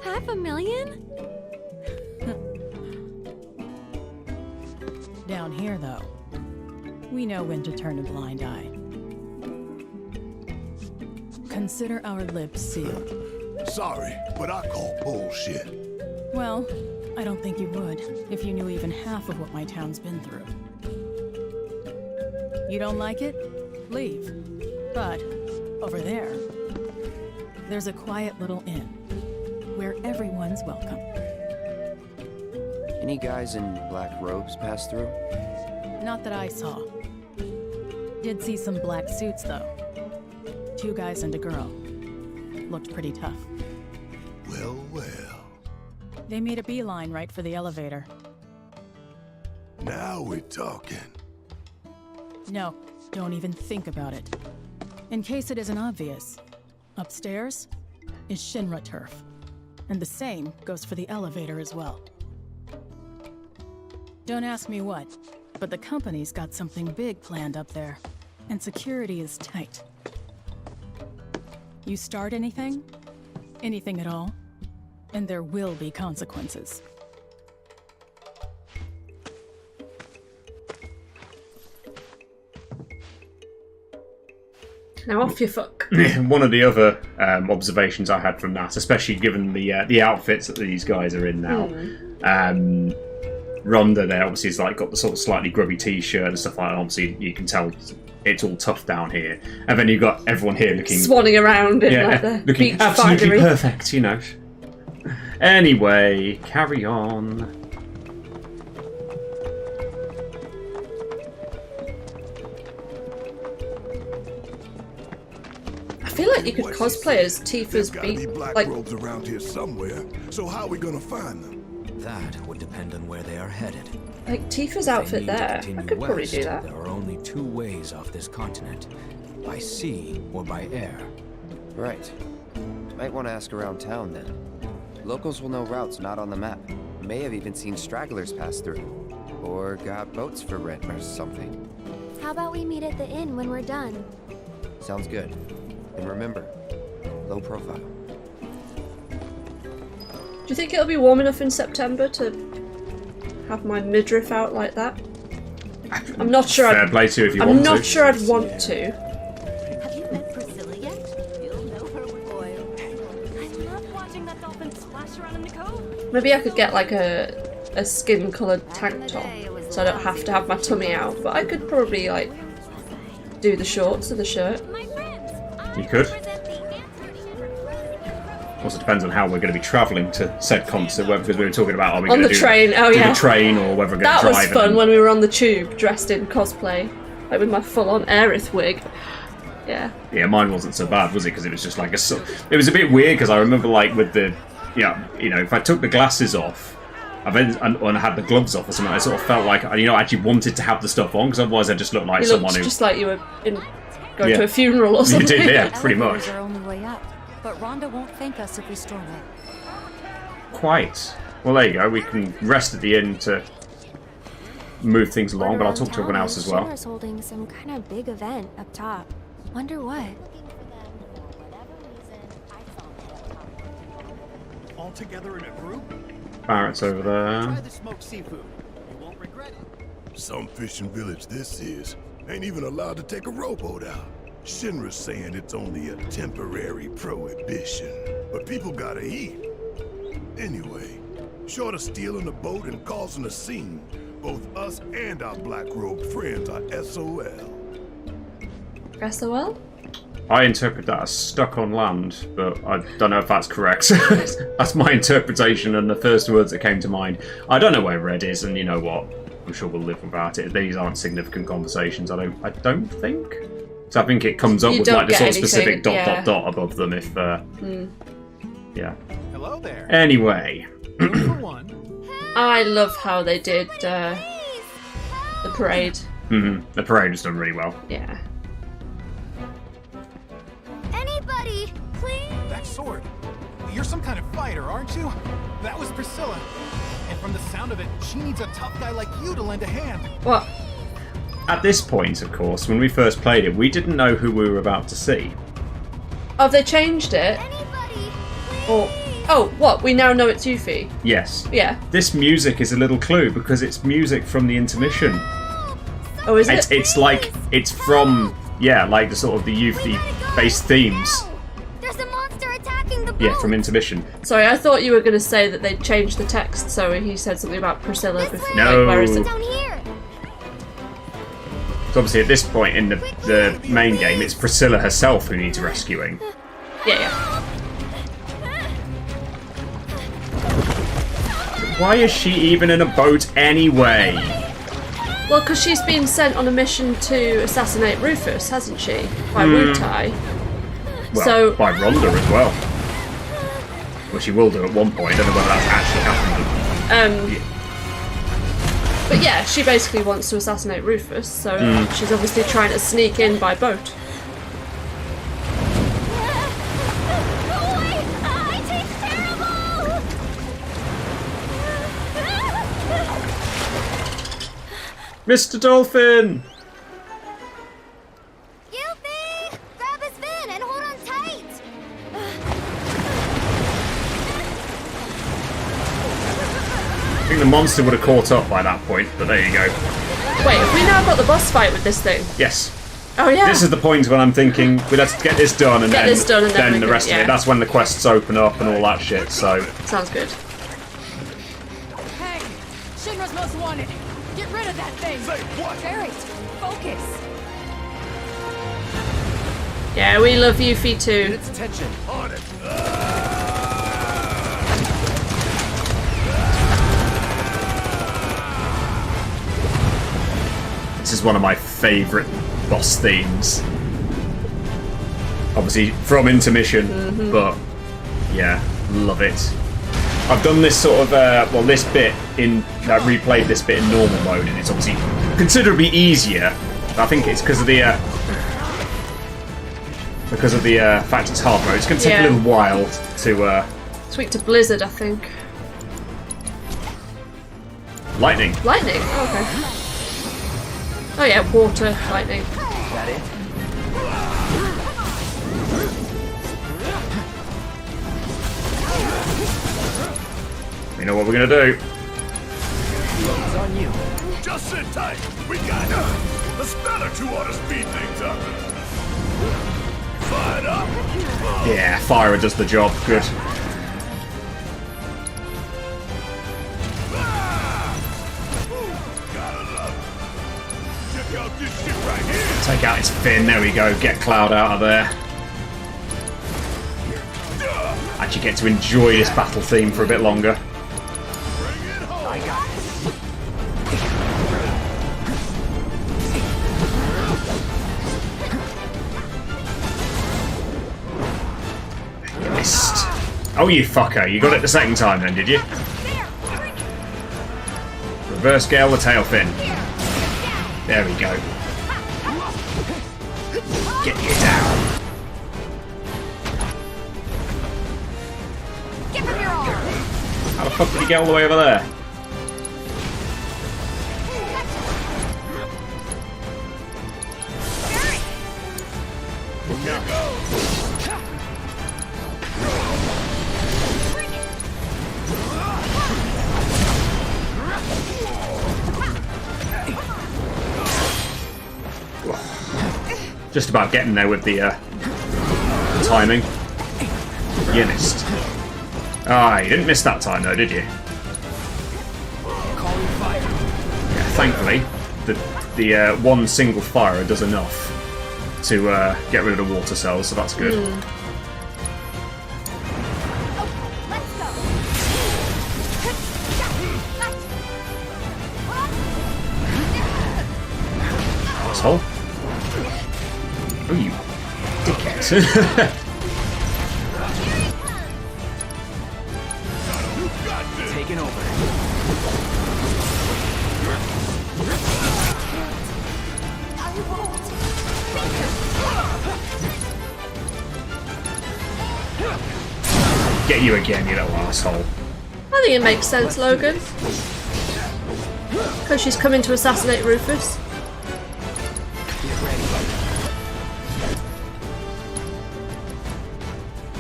$500,000? Down here, though, we know when to turn a blind eye. Consider our lips sealed. Sorry, but I call bullshit. Well, I don't think you would if you knew even half of what my town's been through. You don't like it? Leave. But over there, there's a quiet little inn where everyone's welcome. Any guys in black robes pass through? Not that I saw. Did see some black suits, though. 2 guys and a girl. Looked pretty tough. Well, well. They made a beeline right for the elevator. Now we're talking. No, don't even think about it. In case it isn't obvious, upstairs is Shinra turf. And the same goes for the elevator as well. Don't ask me what, but the company's got something big planned up there, and security is tight. You start anything at all, and there will be consequences. Now off you fuck. One of the other observations I had from that, especially given the outfits that these guys are in now, Rhonda there obviously has like got the sort of slightly grubby t-shirt and stuff like that. Obviously you can tell it's all tough down here, and then you've got everyone here looking swanning around in like the looking beach absolutely finery. perfect, you know. Anyway, carry on. I feel like you could cosplay as Tifa's There's gotta be beat. black Like, robes around here somewhere. So how are we gonna find them? That would depend on where they are headed. like Tifa's If they outfit need to there. I continue could probably west, do that. There are only 2 ways off this continent. By sea or by air. Right. Might want to ask around town then. Locals will know routes not on the map. May have even seen stragglers pass through. Or got boats for rent or something. How about we meet at the inn when we're done? Sounds good. And remember, low profile. Do you think it'll be warm enough in September to have my midriff out like that? I'm not sure. Fair play to you if you I'm want not to. sure I'd want to. Have you met Priscilla yet? You'll know her with oil. I love watching that dolphin splash around in the cove. Maybe I could get like a skin-coloured tank top, so I don't have to have my tummy out. But I could probably like do the shorts of the shirt. My friends, You could. represent the Also depends on how we're going to be travelling to said concert, because we were talking about are we On going to the do train, oh do yeah. the train or whether we're going That to was drive. fun and- when we were on the tube, dressed in cosplay, like with my full-on Aerith wig. Yeah. Yeah, mine wasn't so bad, was it? Because it was just like it was a bit weird because I remember like with the, you know, if I took the glasses off, and I had the gloves off or something, I sort of felt like I actually wanted to have the stuff on because otherwise I just looked like You someone looked who. just like you were going to a funeral or something. You did, yeah, pretty much. Elevators are only way up, but Rhonda won't thank us if we storm it. Quite. Well, there you go. We can rest at the inn to move things along, but I'll talk to everyone else as well. Shinra's holding some kind of big event up top. Wonder what? All together in a group? Barrett's over Try there. the smoked seafood. You won't regret it. Some fishing village this is. Ain't even allowed to take a rowboat out. Shinra's saying it's only a temporary prohibition. But people gotta eat. Anyway, short of stealing a boat and causing a scene, both us and our black-robed friends are SOL. SOL? I interpret that as stuck on land, but I don't know if that's correct. That's my interpretation and the first words that came to mind. I don't know where Red is, and you know what? I'm sure we'll live without it. These aren't significant conversations, I don't think. So I think it comes up You with don't like the get sort of anything, specific dot yeah. dot above them if yeah. Hello there. Anyway. Room for one. I love how they did the parade. The parade was done really well. Yeah. Anybody, please? That sword. You're some kind of fighter, aren't you? That was Priscilla. And from the sound of it, she needs a tough guy like you to lend a hand. What? At this point, of course, when we first played it, we didn't know who we were about to see. Oh, they changed it? Anybody, Or oh, what? We now know it's Yuffie. Yes. Yeah. This music is a little clue because it's music from the intermission. Oh, is it? It's like it's from like the sort of the Yuffie based themes. There's a monster attacking the boat. Yeah, from intermission. Sorry, I thought you were going to say that they'd changed the text, so he said something about Priscilla before. No. Like, where is it? Down here. So obviously at this point in the main game, it's Priscilla herself who needs rescuing. Yeah. Why is she even in a boat anyway? Well, because she's been sent on a mission to assassinate Rufus, hasn't she? By Wutai. Well, So by Rhonda as well. Well, she will do at one point. I don't know whether that's actually happened. But yeah, she basically wants to assassinate Rufus, so she's obviously trying to sneak in by boat. I taste terrible. Mr. Dolphin! Yuffie! Grab his fin and hold on tight. I think the monster would have caught up by that point, but there you go. Wait, have we now got the boss fight with this thing? Yes. Oh yeah. This is the point when I'm thinking we'd have to get this done and Get then, this done and then we the can- rest of yeah. it. That's when the quests open up and all that shit, so... Sounds good. Hey, Shinra's most wanted. Get rid of that thing. Say what? Barry, focus. Yeah, we love Yuffie too. Its attention. On it. This is one of my favourite boss themes. Obviously from intermission, but yeah, love it. I've done this sort of, well, this bit in, I replayed this bit in normal mode, and it's obviously considerably easier. I think it's because of the fact it's hard mode. It's going to take a little while to. Sweet to Blizzard, I think. Lightning. Lightning? Oh, okay. Oh yeah, water, lightning. Is that it? We know what we're going to do. It's on you. Just sit tight. We got it. A spell or two ought to speed things up. Fired up. Yeah, fire does the job. Good. Gotta love it. Check out this shit right here. Take out his fin. There we go. Get Cloud out of there. Actually get to enjoy this battle theme for a bit longer. I got it. You missed. Oh, you fucker. You got it the second time then, did you? Reverse gale the tail fin. There we go. Get you down. Give him your all. How the fuck did he get all the way over there? Just about getting there with the timing. You missed. Ah, you didn't miss that time though, did you? Calling fire. Yeah, thankfully, the one single fire does enough to get rid of the water cells, so that's good. Asshole. Oh, you dickhead. Taking over. Get you again, you little asshole. I think it makes sense, Logan. Because she's coming to assassinate Rufus.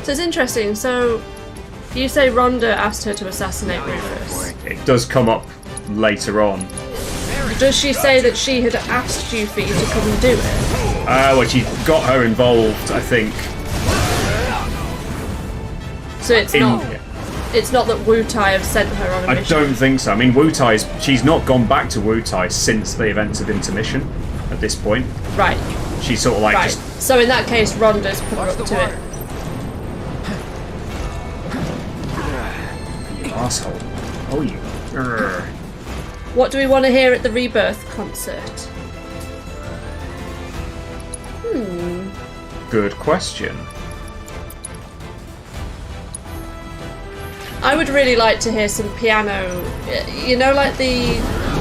So it's interesting, so you say Rhonda asked her to assassinate Rufus. It does come up later on. Does she say that she had asked Yuffie to come and do it? Well, she got her involved, I think. So it's not. It's not that Wutai have sent her on a mission. I don't think so. I mean, she's not gone back to Wutai since they've entered intermission at this point. Right. She's sort of like right. just... So in that case, Rhonda's put her up to it. You asshole. Oh, you... Urgh. What do we want to hear at the Rebirth concert? Good question. I would really like to hear some piano. You know, like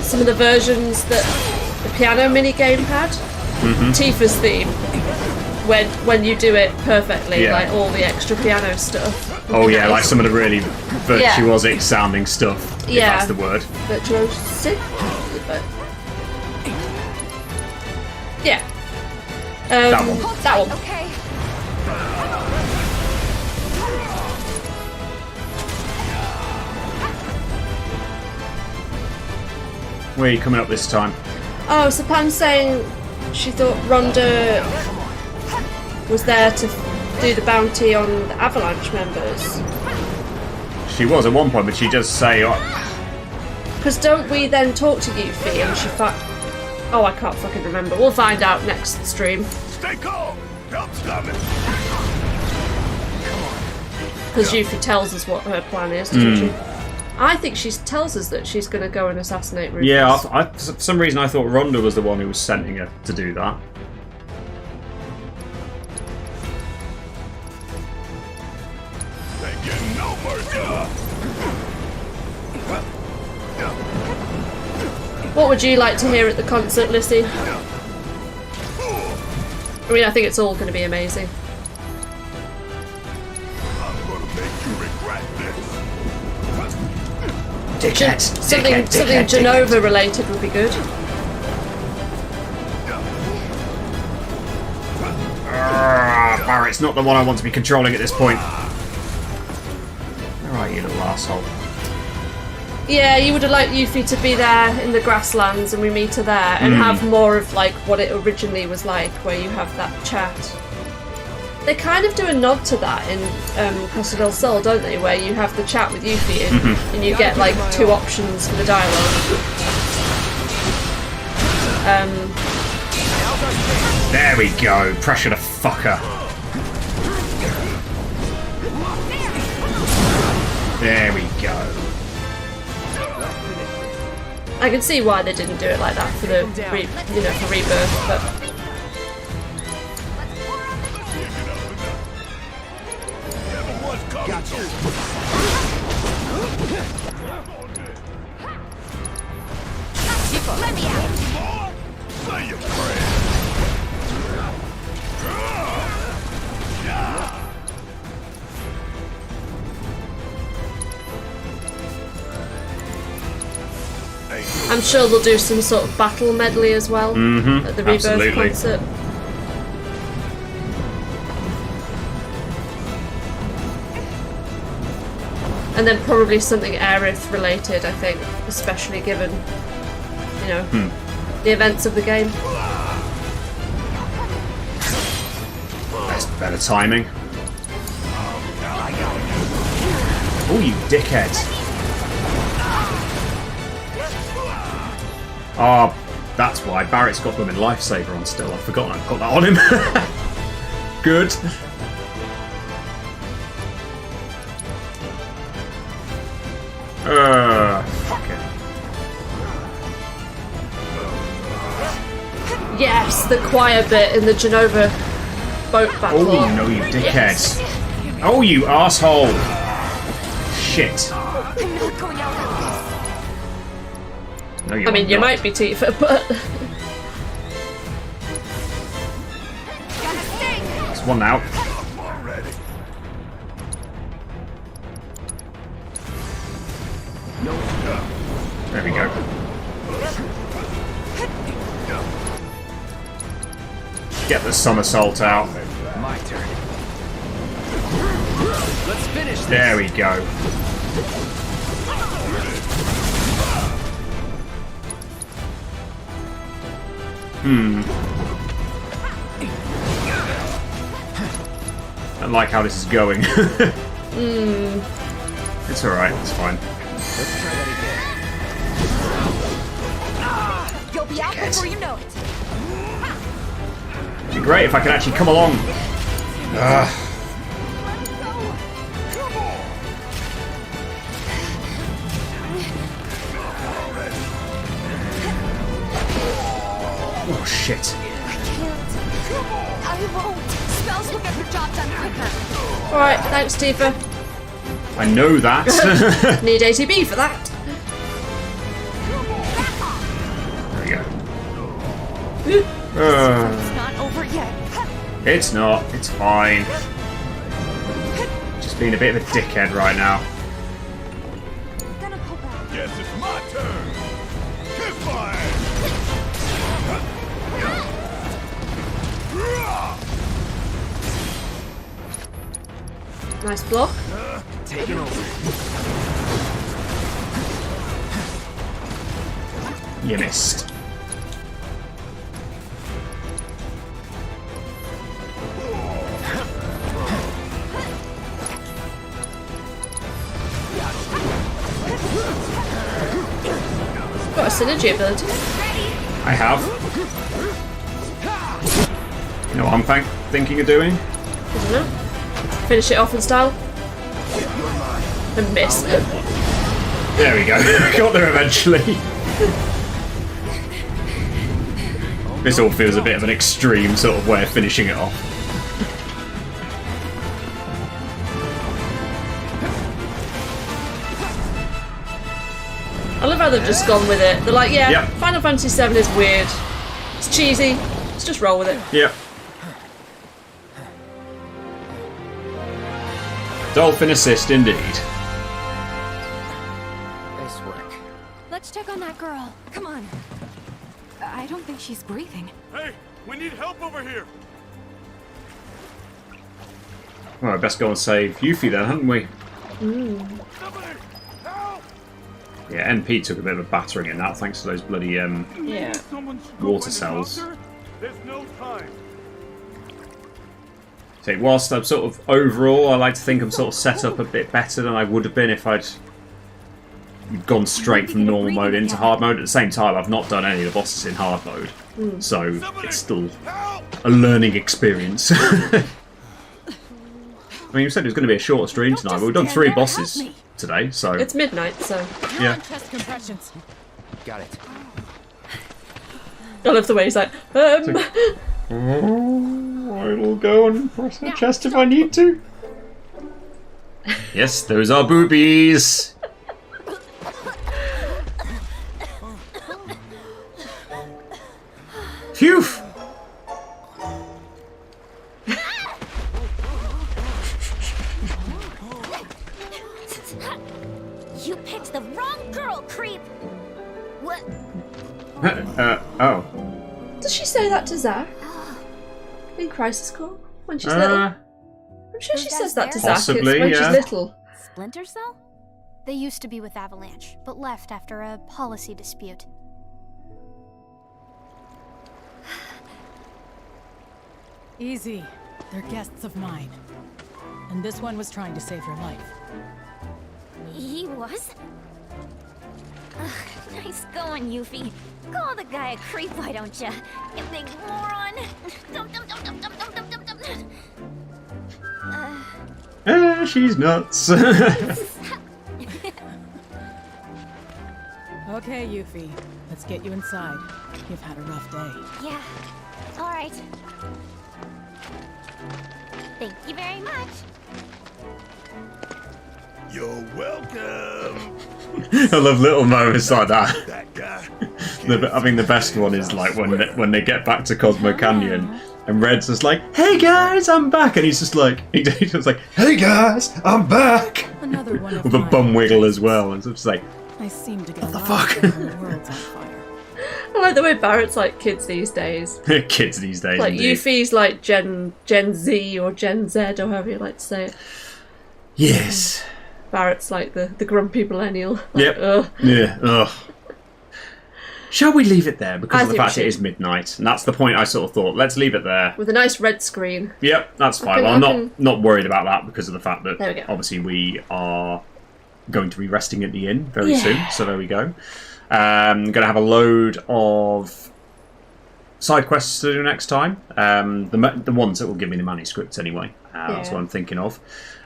some of the versions that the piano mini game had. Tifa's theme. When you do it perfectly, like all the extra piano stuff. Oh yeah, like some of the really virtuosic sounding stuff. If that's the word. Virtuosic. Yeah. That one. That one. Okay. Where are you coming up this time? Oh, so Pam's saying she thought Rhonda was there to do the bounty on the Avalanche members. She was at one point, but she does say... Because don't we then talk to Yuffie and she oh, I can't fucking remember. We'll find out next stream. Stay calm. Help's coming. Because Yuffie tells us what her plan is, doesn't she? I think she tells us that she's going to go and assassinate Rufus. Yeah, for some reason I thought Rhonda was the one who was sending her to do that. No mercy. What would you like to hear at the concert, Lissy? I mean, I think it's all going to be amazing. I'm gonna make you regret this. Something Genova related would be good. Barrett's not the one I want to be controlling at this point. Where are you, little asshole? Yeah, you would have liked Yuffie to be there in the grasslands and we meet her there and have more of like what it originally was like, where you have that chat. They kind of do a nod to that in Costa del Sol, don't they? Where you have the chat with Yuffie and you get like 2 options for the dialogue. There we go. Pressure to fucker. There we go. I can see why they didn't do it like that for the for Rebirth, but. Gotcha. Let me out. Say your prayer. I'm sure they'll do some sort of battle medley as well at the Rebirth concert. And then probably something Aerith related, I think, especially given, you know, the events of the game. That's better timing. Oh, you dickhead. Oh, that's why. Barrett's got them in Lifesaver on still. I've forgotten I put that on him. Good. Fuck it. Yes, the choir bit in the Genova boat battle. Oh, no, you dickhead. Yes. Oh, you asshole. Shit. I'm not going out like No, I mean, you might be Tifa, but... There's one out. There we go. Get the somersault out. My turn. Let's finish this. There we go. I like how this is going. It's alright, it's fine. Let's try that again. You'll be out before you know it. It'd be great if I could actually come along. Oh shit. I won't. Spells will get the job done quicker. Alright, thanks, Tifa. I know that. Need ATB for that. There we go. It's not over yet. It's not. It's fine. Just being a bit of a dickhead right now. Gonna go back. Guess it's my turn. Kiss fire. Nice block. Taking over. You missed. Got a synergy ability. I have. You know what I'm thinking of doing? I don't know. Finish it off in style. And miss. There we go. Got there eventually. This all feels a bit of an extreme sort of way of finishing it off. I love how they've just gone with it. They're like, yeah, Yep. Final Fantasy VII is weird. It's cheesy. Let's just roll with it. Yep. Dolphin assist indeed. Nice work. Let's check on that girl. Come on. I don't think she's breathing. Hey, we need help over here. Well, I best go and save Yuffie then, haven't we? Somebody, help! Yeah, NP took a bit of a battering in that, thanks to those bloody Yeah. water cells. There's no time. So whilst I'm sort of overall, I like to think I'm sort of set up a bit better than I would have been if I'd gone straight from normal mode into hard mode. At the same time, I've not done any of the bosses in hard mode, so it's still a learning experience. I mean, you said it was going to be a shorter stream tonight, but we've done 3 bosses today, so It's midnight, so. yeah. Chest compressions. Got it. I love the way he's like, I'll go and press her chest if I need to. Yes, those are boobies. Phew. You picked the wrong girl, creep. What? Oh. Does she say that to Zack? In Crisis Core? When she's little? I'm sure she says that to Zack Possibly, when yeah. she's little. Splinter Cell? They used to be with Avalanche, but left after a policy dispute. Easy. They're guests of mine. And this one was trying to save your life. He was? Ugh, nice going, Yuffie. Call the guy a creep, why don't ya? You big moron! Dum dum dum dum dum dum dum dum dum. She's nuts. Okay, Yuffie. Let's get you inside. You've had a rough day. Yeah, alright. Thank you very much. You're welcome. I love little moments like that. That guy. I think the best one is like when they get back to Cosmo Canyon and Red's just like, "Hey guys, I'm back," and he's just like, he's just like, "Hey guys, I'm back," Another one of with a mine. bum wiggle as well, and it's just like, I seem to get What the a lot fuck? when the world's on fire. I like the way Barrett's like kids these days. kids these days. Like indeed. Yuffie's like Gen Z or Gen Z or however you like to say it. Yes. Barrett's like the grumpy millennial. Like, Yep. ugh. Yeah. Ugh. Shall we leave it there? Because I of the think we fact it should. is midnight. And that's the point I sort of thought. Let's leave it there. With a nice red screen. Yep, that's fine. can- Well, I I'm can- not worried about that because of the fact that There we go. obviously we are going to be resting at the inn very Yeah. soon. So there we go. Going to have a load of side quests to do next time. The ones that will give me the manuscripts anyway. That's what I'm thinking of.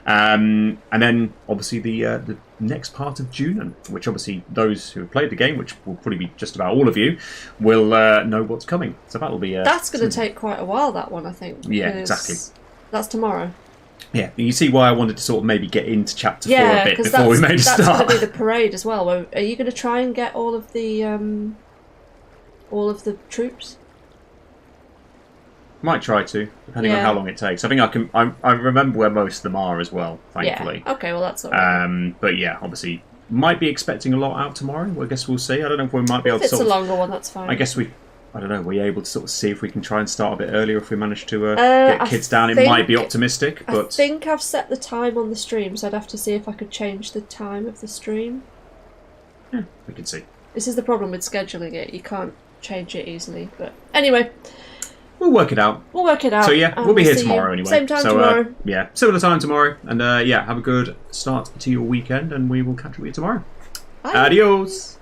And then obviously the next part of Junon, which obviously those who have played the game, which will probably be just about all of you, will know what's coming. So that'll be That's going to take quite a while, that one, I think. Yeah, because exactly. That's tomorrow. Yeah, you see why I wanted to sort of maybe get into chapter 4 Yeah, a bit because before we made a that's start. going to be the parade as well. Are you going to try and get all of the troops? Might try to, depending on Yeah. how long it takes. I think I remember where most of them are as well, thankfully. Yeah. Okay, well that's alright. But yeah, obviously, might be expecting a lot out tomorrow. I guess we'll see. I don't know if we might be able If to it's sort a of... longer one, that's fine. I guess I don't know, we're able to sort of see if we can try and start a bit earlier if we manage to I get kids down. It think- might be optimistic, I but... think I've set the time on the stream, so I'd have to see if I could change the time of the stream. we can see. This is the problem with scheduling it. You can't change it easily. But anyway, We'll work it out. we'll work it out. So yeah, and we'll be here see you tomorrow anyway. Same time so, tomorrow. Yeah, similar time tomorrow. And yeah, have a good start to your weekend, and we will catch up with you tomorrow. Bye. Adios!